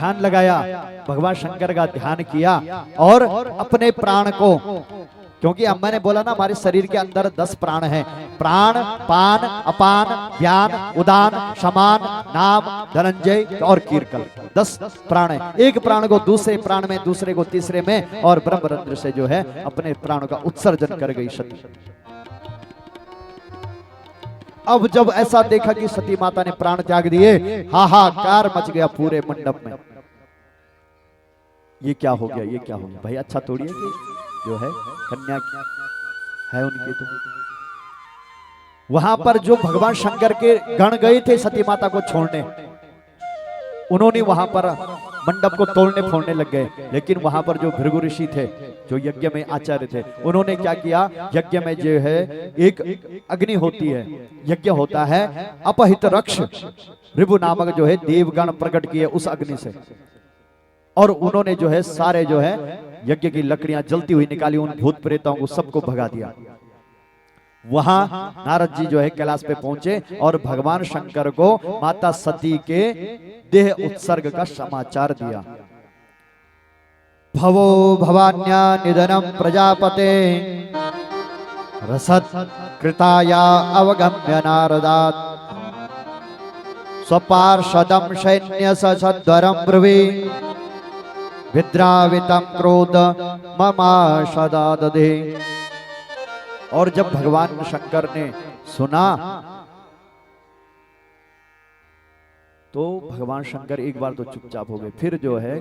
[SPEAKER 1] ध्यान लगाया, भगवान शंकर का ध्यान किया और अपने प्राण को, क्योंकि अब मैंने बोला ना हमारे शरीर के अंदर 10 प्राण हैं, प्राण, पान, अपान, व्यान, उदान, समान, नाम, धनंजय और कीर्कल, 10 प्राण है। एक प्राण को दूसरे प्राण में, दूसरे को तीसरे में, और ब्रह्मरंध्र से जो है अपने प्राणों का उत्सर्जन कर गई सती। अब जब ऐसा देखा कि सती माता ने प्राण त्याग दिए, हाहाकार मच गया पूरे मंडप में। ये क्या हो गया, ये क्या हो गया भाई? अच्छा थोड़ी है कि जो है कन्या है उनकी। तो वहां पर जो भगवान शंकर के गण गए थे सती माता को छोड़ने, उन्होंने वहां पर मंडप को तोड़ने फोड़ने लग गए। लेकिन वहां पर जो भृगु ऋषि थे, जो यज्ञ में आचार्य थे, उन्होंने क्या किया, यज्ञ में जो है एक अग्नि होती है, यज्ञ होता है, अपहित रक्ष ऋभु नामक जो है देवगण प्रकट किए उस अग्नि से, और उन्होंने जो है सारे जो है यज्ञ की लकड़ियां जलती हुई निकाली, उन भूत प्रेतों को सबको भगा दिया। वहां नारद जी जो है कैलाश पे पहुंचे और भगवान शंकर को माता सती के देह उत्सर्ग का समाचार दिया। भवो भवान्या निधनम प्रजापते रसत कृताया अवगम्य नारदात् स्वपार्षदं सैन्य सद्वरं ब्रुवी विद्रावितं क्रोध ममाशदा दधे। और जब भगवान शंकर ने सुना तो भगवान शंकर एक बार तो चुपचाप हो गए, फिर जो है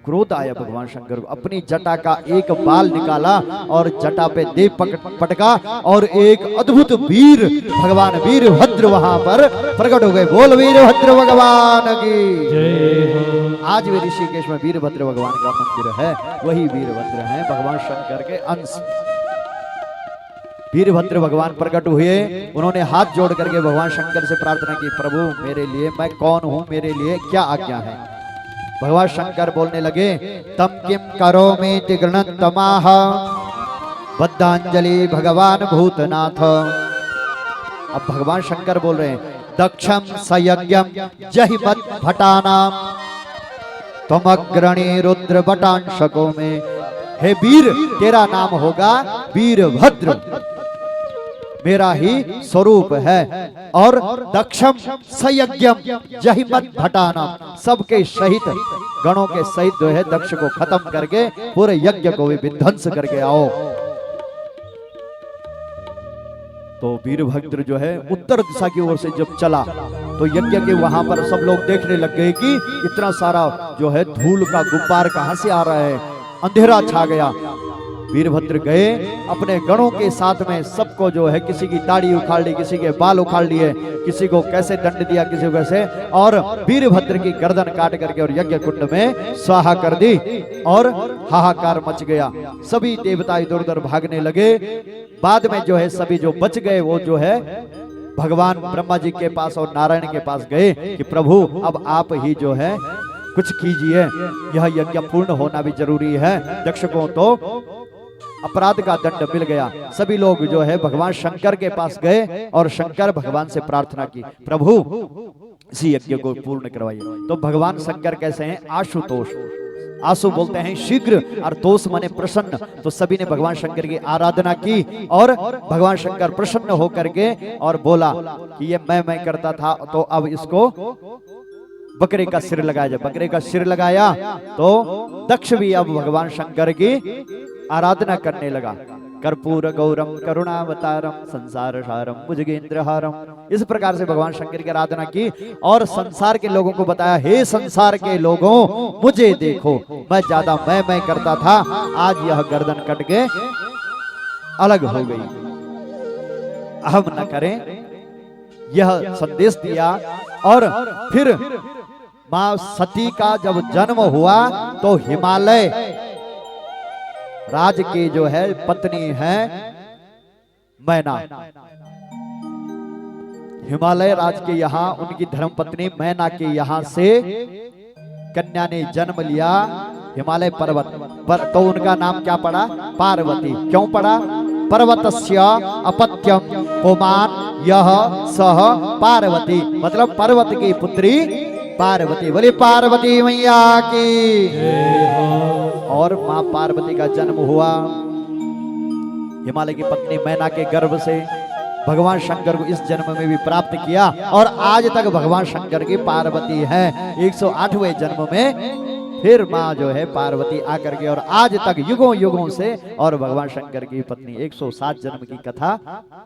[SPEAKER 1] क्रोध आया भगवान शंकर को, अपनी जटा का एक बाल निकाला और जटा पे दे पटका, और एक अद्भुत वीर भगवान वीरभद्र वहां पर प्रकट हो गए। बोल वीरभद्र भगवान की जय हो। आज भी ऋषिकेश में वीरभद्र भगवान का मंदिर है, वही वीरभद्र है भगवान शंकर के अंश। वीरभद्र भगवान प्रकट हुए, उन्होंने हाथ जोड़ करके भगवान शंकर से प्रार्थना की, प्रभु मेरे लिए, मैं कौन हूं, मेरे लिए क्या आज्ञा है। भगवान शंकर बोलने लगे, तम किम करोमीति गृणन्तमाह बद्धांजलि भगवान भूतनाथ। अब भगवान शंकर बोल रहे हैं, दक्षम सयज्ञम जहि मत भटानाम तुम अग्रणी रुद्र भटांशकों में। हे वीर, तेरा नाम होगा वीरभद्र, मेरा ही स्वरूप है। और दक्षम सयज्ञम जहिमत भटाना, सबके सहित, गणों के सहित जो है दक्ष को खत्म करके पूरे यज्ञ को भी विध्वंस करके आओ। तो वीरभद्र जो है उत्तर दिशा की ओर से जब चला तो यज्ञ के वहां पर सब लोग देखने लग गए कि इतना सारा जो है धूल का गुब्बार कहां से आ रहा है, अंधेरा छा गया। वीरभद्र गए अपने गणों के साथ में, सबको जो है किसी की दाढ़ी उखाड़ ली, किसी के बाल उखाड़ लिए, किसी को कैसे दंड दिया, किसी को कैसे, और वीरभद्र की गर्दन काट करके और यज्ञ कुंड में स्वाहा कर दी। और हाहाकार मच गया, सभी देवता इधर उधर भागने लगे। बाद में जो है सभी जो बच गए वो जो है भगवान ब्रह्मा जी के पास और नारायण के पास गए कि प्रभु अब आप ही जो है कुछ कीजिए, यह यज्ञ पूर्ण होना भी जरूरी है। दक्षकों तो अपराध का दंड मिल गया। सभी लोग जो है भगवान शंकर के पास गए और शंकर भगवान से प्रार्थना की, प्रभु इसी यज्ञ को पूर्ण करवाइए। तो भगवान शंकर कैसे हैं, आशुतोष, आशु बोलते हैं शीघ्र और तोष माने प्रसन्न। तो सभी ने भगवान शंकर की आराधना की और भगवान शंकर प्रसन्न होकर के और बोला कि ये मैं करता था, तो अब इसको बकरे का सिर लगाया जाए। बकरे का सिर लगाया तो दक्ष भी अब भगवान शंकर की आराधना करने लगा। कर्पूर गौरम करुणावतारम संसार सारम भुजगेंद्रहारम, इस प्रकार से भगवान शंकर की आराधना की और संसार के लोगों को बताया, हे संसार के लोगों मुझे देखो, मैं ज्यादा मैं करता था, आज यह गर्दन कट के अलग हो गई, हम न करें, यह संदेश दिया। और फिर मां सती का जब जन्म हुआ तो हिमालय राज की जो है पत्नी है मैना, हिमालय राज के यहाँ उनकी धर्म पत्नी मैना के यहाँ से कन्या ने जन्म लिया हिमालय पर्वत पर। तो उनका नाम क्या पड़ा, पार्वती। क्यों पड़ा, पर्वतस्य अपत्यम पुमान यह सह पार्वती, मतलब पर्वत की पुत्री पार्वती, बोली पार्वती मैया की। और मां पार्वती का जन्म हुआ हिमालय की पत्नी मैना के गर्भ से। भगवान शंकर को इस जन्म में भी प्राप्त किया और आज तक भगवान शंकर की पार्वती है। 108वें जन्म में फिर माँ जो है पार्वती आकर के और आज तक युगों युगों से और भगवान शंकर की पत्नी 107 जन्म की कथा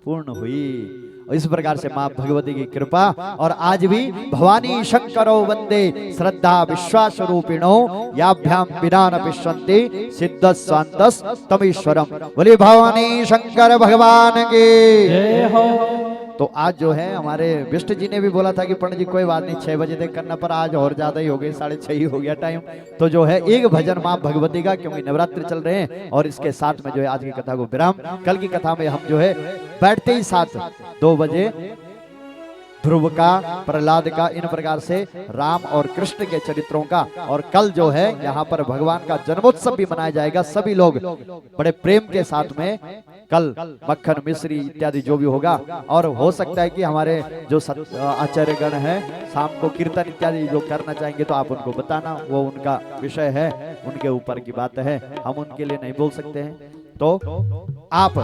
[SPEAKER 1] पूर्ण हुई। इस प्रकार से माँ भगवती की कृपा और आज भी भवानी शंकरो वंदे श्रद्धा विश्वास रूपिणो याभ्याम विना न पिष्यन्ति सिद्ध स्वांतस तमीश्वरम। बोले भवानी शंकर भगवान की
[SPEAKER 2] जय हो।
[SPEAKER 1] तो आज जो है हमारे विष्ट जी ने भी बोला था कि पंडित जी कोई बात नहीं 6 बजे तक करना, पर आज और ज्यादा ही हो गए, 6:30 ही हो गया टाइम। तो जो है एक भजन माँ भगवती का, क्योंकि नवरात्र चल रहे हैं और इसके साथ में जो है आज की कथा को विराम। कल की कथा में हम जो है बैठते ही साथ 2 बजे ध्रुव का, प्रहलाद का, इन प्रकार से राम और कृष्ण के चरित्रों का, और कल जो है यहाँ पर भगवान का जन्मोत्सव भी मनाया जाएगा। सभी लोग बड़े प्रेम के साथ में कल मक्खन मिश्री इत्यादि जो भी होगा, और हो सकता है कि हमारे जो आचार्यगण हैं शाम को कीर्तन इत्यादि जो करना चाहेंगे तो आप उनको बताना, वो उनका विषय है, उनके ऊपर की बात है, हम उनके लिए नहीं बोल सकते हैं। तो आप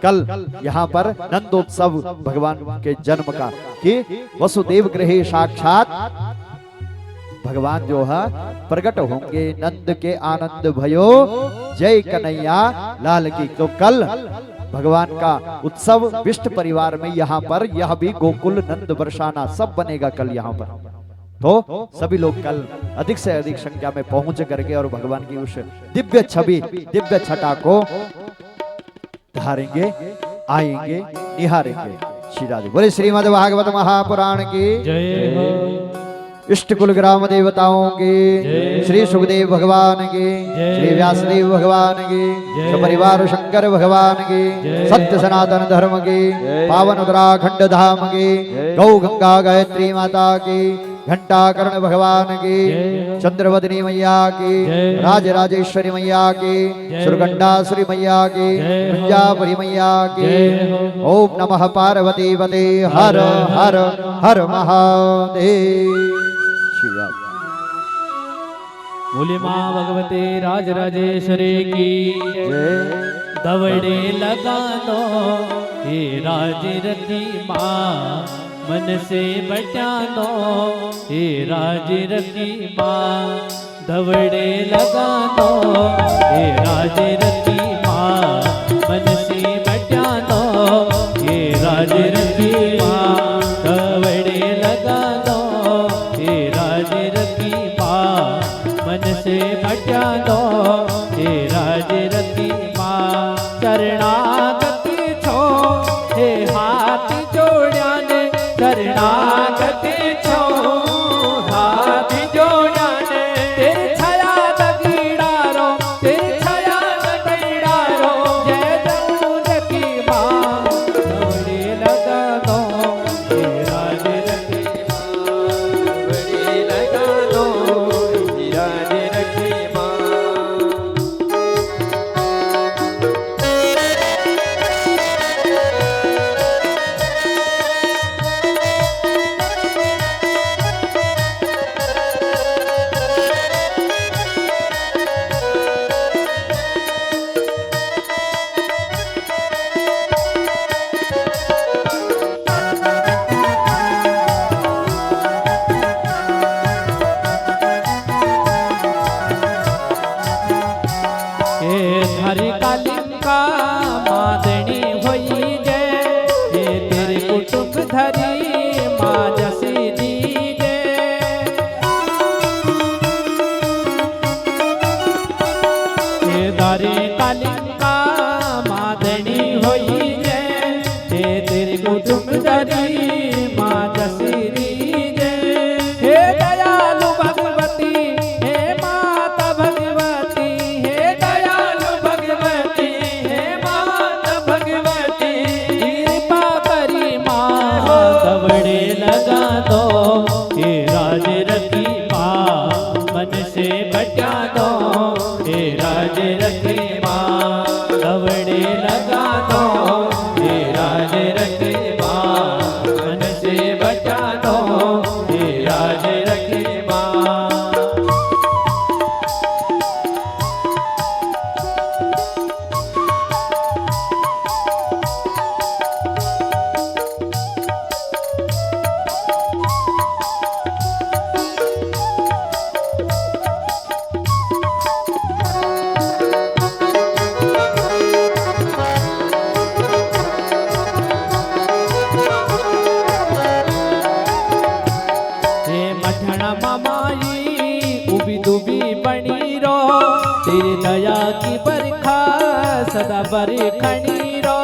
[SPEAKER 1] कल यहाँ पर नंदोत्सव भगवान के जन्म का कि वसुदेव गृहे साक्षात भगवान जो है प्रकट होंगे, नंद के आनंद भयो जय कन्हैया लाल की। तो कल भगवान का उत्सव विष्ट परिवार में यहाँ पर यह भी गोकुल नंद बरसाना सब बनेगा कल यहाँ पर। तो सभी लोग कल अधिक से अधिक संख्या में पहुंच करके और भगवान की उस दिव्य छवि, दिव्य छटा को धारेंगे, आएंगे, निहारेंगे। श्री राधे। बोले श्रीमद् भागवत महापुराण की
[SPEAKER 2] जय हो।
[SPEAKER 1] इष्ट कुल ग्राम देवताओं की, श्री सुखदेव भगवान की, श्री व्यासदेव भगवान की, सपरिवार शंकर भगवान की, सत्य सनातन धर्म की, पावन उत्तराखंड धाम की, गौ गंगा गायत्री माता की, घंटाकर्ण भगवान की, चंद्रवदनी मैया की, राजराजेश्वरी मैया की, सुरगंडासुरी मैया की, कुंजापुरी मैया की। ओम नमः पार्वती पते हर हर हर महादेव।
[SPEAKER 2] बोले माँ भगवते राजराजेश्वरी की दवड़े लगा दो हे राज रती माँ, मन से बचा दो हे राज रती माँ, दवड़े लगा दो हे राज रती माँ, मन से बचा दो हे राज रती माँ, दवड़े लगा दो हे राज रती माँ, मन से बचा दो हे राज रती माँ। शरणागति छो हे हाथ जोड़ा ने, शरणागति छो हाथ जोड़ा ने, तेरी छाया दगीड़ारो, तेरी छाया दगीड़ारो, जय जमुन की माँ, दौड़े लगा दो हे राज रती माँ, दौड़े लगा दो हे राज रती माँ। हरि कालिका मादनी होई जय, हे तेरे कुटुंब धरी माँ जसी दीजे। हे दारे कालिका मादनी होई जय, हे तेरे कुटुंब धरी माँ जसी दीजे। हे दयालु भगवती, हे माता भगवती, हे दयालु भगवती, हे माता भगवती, कृपा करी माँ, दवड़े लगा दो हे राज रती माँ, मन से बचा दो हे राज रती माँ, दवड़े लगा दो हे राज रती माँ, सदा बरी खणीरो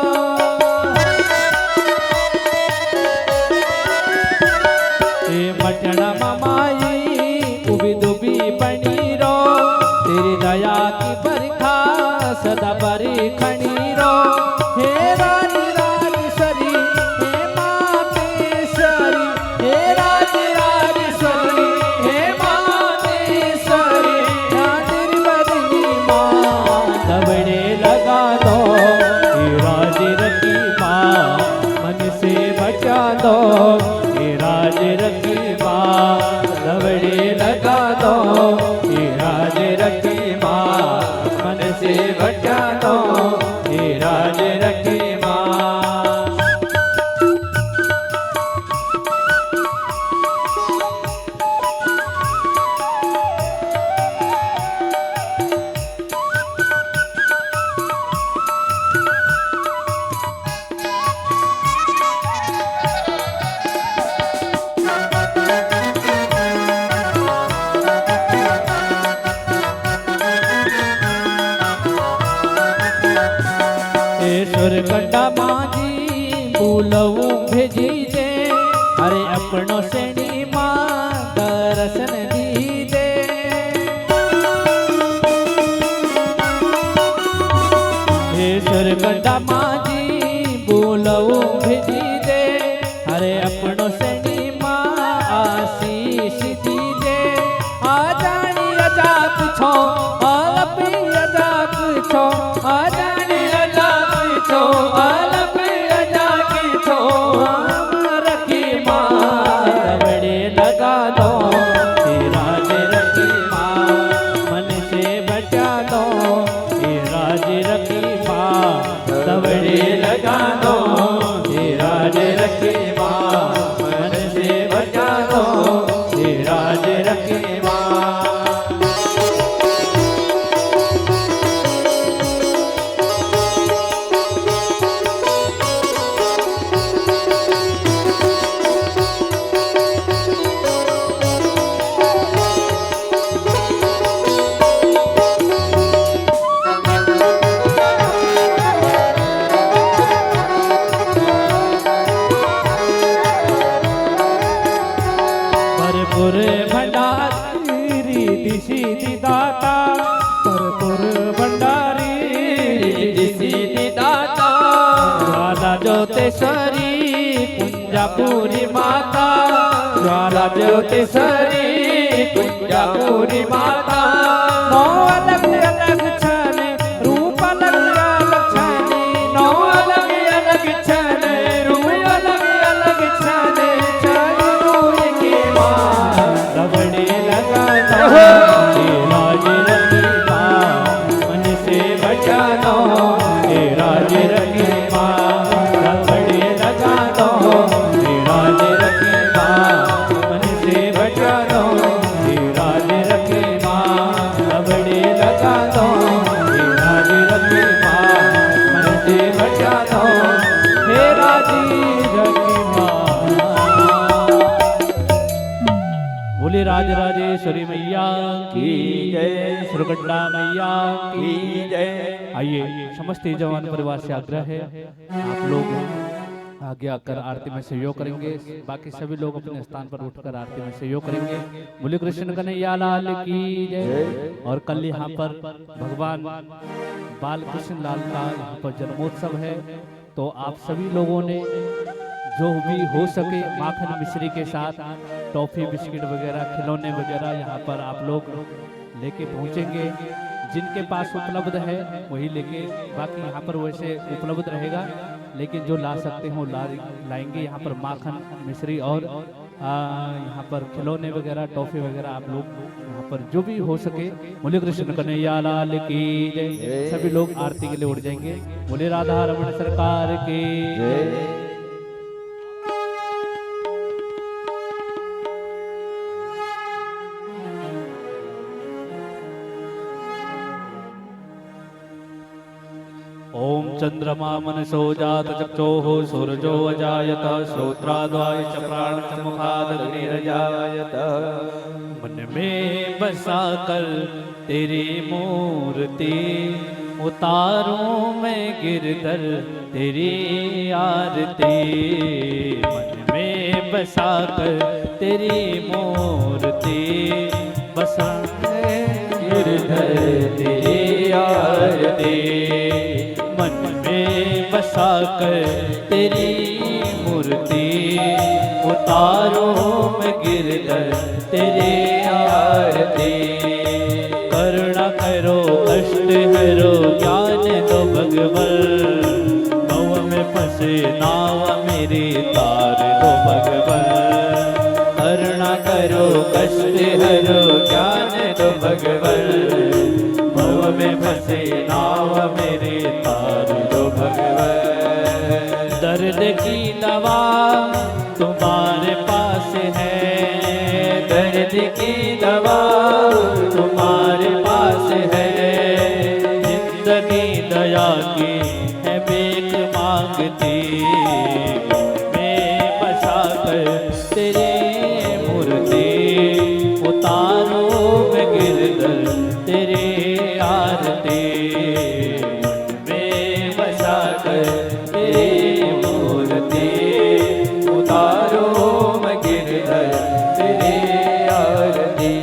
[SPEAKER 2] ए मटना ममाई उबी दुबी बनीरो तेरी दया की बरखा सदा बरी खणीरो हे राज राजेश्वरी हे मातेश्वरी हे राज राजेश्वरी हे मातेश्वरी तेरी बदली माँ दबड़े लगा दो हे राज रखी माँ मन से बचा दो हे राज रखी माँ दबड़े लगा दो हे राज रखी माँ मन से बचा दो हे राज रखी माँ कंडा माजी बोलवू भेजी दे अरे अपनो श्रेणी माँ दर्शन दी दे हे सुरकंडा माजी बोलवू भेजी दे अरे अपनो श्रेणी माँ आशीष दी दे आ जानी अजा पूछो अलपी अजा पूछो आ जानी अजा पूछो अलपी अजा पूछो रखी माँ दबड़े लगा दो राज रखी माँ मन से बचा दो राज रखी माँ दबड़े लगा दो राज रखी माँ मन से बचा दो राज रखी माँ परपुर भंडारी दिशी दाता परपुर भंडारी दिशी दाता ज्वाला ज्योतिषरी कुंजापुरी माता ज्वाला ज्योतिषरी कुंजापुरी माता नौ अलग अलग छन रूप अलग अलग छन नौ अलग अलग छन रूप अलग अलग छन दबड़े लगा दो राज रखी माँ मन से बचा दो राज रखी माँ दबड़े लगा दो राज रखी माँ मन से बचा दो राज रखी माँ दबड़े लगा दो राज रखी माँ मन से बचा दो हे राजी रखी माँ बोले राज राजेश्वरी मैया की जय सुरगंडा मैया की जय। आइए समस्त जवान परिवार से आग्रह है आप लोग आगे आकर आरती में सहयोग करेंगे बाकी सभी लोग अपने स्थान पर उठकर आरती में सहयोग करेंगे। बोले कृष्ण कन्हैया लाल की जय। और कल यहाँ पर भगवान बाल कृष्ण लाल का यहाँ पर जन्मोत्सव है तो आप सभी लोगों ने जो भी हो सके माखन मिश्री के साथ टॉफी बिस्किट वगैरह खिलौने वगैरह यहाँ पर आप लोग लेके पहुँचेंगे। जिनके पास उपलब्ध है वही लेके बाकी यहाँ पर वैसे उपलब्ध रहेगा लेकिन जो ला सकते हो लाएंगे यहाँ पर माखन मिश्री और यहाँ पर खिलौने वगैरह टॉफी वगैरह आप लोग यहाँ पर जो भी हो सके। बोले कृष्ण कन्हैया लाल की जय। सभी लोग आरती के लिए उठ जाएंगे। बोले राधा रमण सरकार की जय। ओम चंद्रमा मनसो जात चक्षोः सूरजो अजायत श्रोत्राद्वाय च प्राण च मुखादग्निरजायत। मन में बसा कर तेरी मूर्ति उतारूं मैं गिरधर तेरी आरती, मन में बसा कर तेरी मूर्ति, बसा गिरधर तेरी आरती, मन में बसा कर तेरी मूर्ति, उतारो मैं गिरधर तेरी आरती। करुणा करो कष्ट हरो ज्ञान दो भगवन, भव में फंसे नाव मेरी तार दो भगवन। करुणा करो कष्ट हरो ज्ञान दो भगवन, भव में फंसे नाव मेरी तार दो भगवन। दर्द की दवा तुम्हारे पास है, दर्द की दवा तुम्हारे पास है, जिंदगी दया की है बेक मांगती, मैं बसा कर तेरी मूर्ति, उतारो मैं गिरधर तेरी आरती, मैं बसा कर तेरी मूर्ति, उतारो मैं गिरधर तेरी आरती।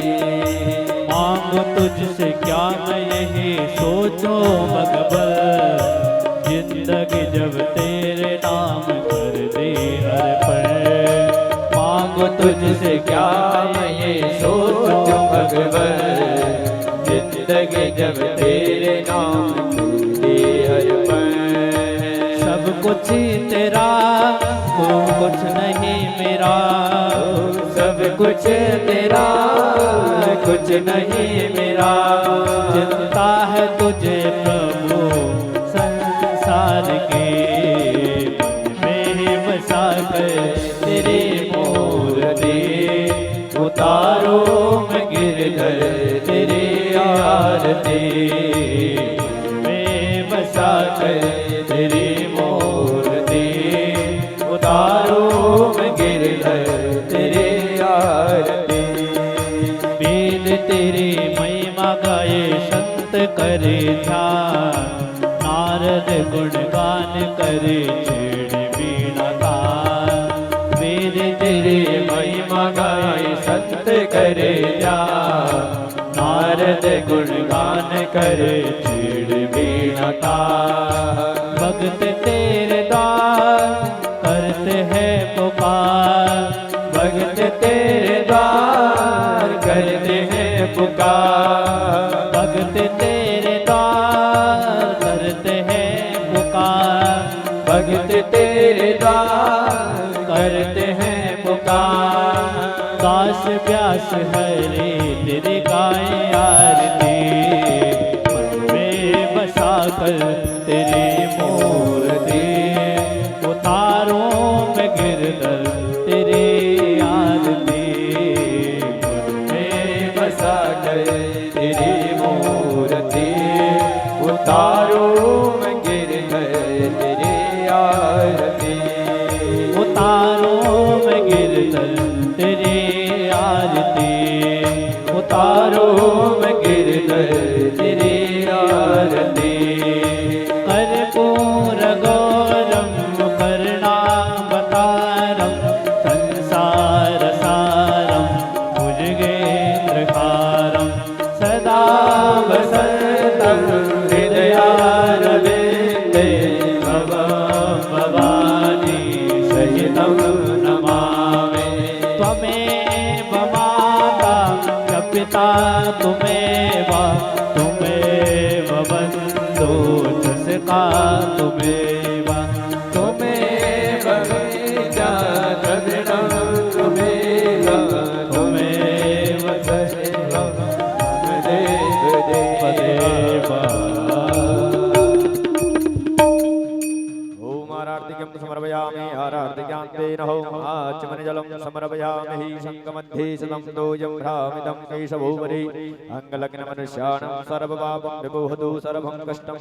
[SPEAKER 2] मांगो तुझसे क्या मैं यही सोचो भगवन, जिंदगी जब तेरे नाम कर दे अर्पण। मांगो तुझसे क्या मैं ये सोचो भगवन, जिंदगी जब तेरे नाम कर दे अर्पण। सब कुछ तेरा कुछ नहीं मेरा, सब कुछ तेरा कुछ नहीं मेरा, चिंता है तुझे प्रभु संसार की, में ही बसा कर तेरी मूर्ति, उतारो मैं गिरधर तेरी आरती, में बसा कर तेरी मूर्ति, उतारो मैं गिरधर तेरी आरती। वेद तेरी महिमा गाए संत करे ध्यान, नारद गुणगान करे छेड़ बीणा गान। वेद तेरी महिमा गाए संत करे ध्यान, नारद गुणगान करे छेड़ बीणा गान। भगत तेरे द्वार करते हैं पुकार, भगत तेरे द्वार करते हैं पुकार, भगत तेरे द्वार करते हैं पुकार, भगत तेरे द्वार करते हैं पुकार। दास व्यास हरे तेरी गाए आरती, मन में बसा कर तेरी मूर्ति, उतारो मैं गिरधर तेरी आरती, मन में बसा कर तेरी मूर्ति, उतारो मैं गिरधर तेरी आरती, उतारो मैं गिरधर तेरी आरती, उतारो मैं गिरधर तेरी आरती। कर्पूर गौरम करुणावतारम, संसार सारम भुजगेन्द्रहारम, सदा वसन्तं हृदयारविन्दे, भवं भवानी सहितं नमामि। त्वमेव माता च पिता तुमेव, तुमेव बन्धो च सखा तुमेव, तुमेव विद्या द्रविणं तुमेव, तुमेव सर्वं देव देव।
[SPEAKER 3] ओम आरार्तिकं समर्पयामि, आरार्तिकां तेन आचमनजलं समर्पयामि, शङ्खमध्ये सदं दोयं भ्रामिदं केशवोपरि, अङ्गलग्नमनुष्याणां सर्वपापं विमोहतु सर्वं कष्टं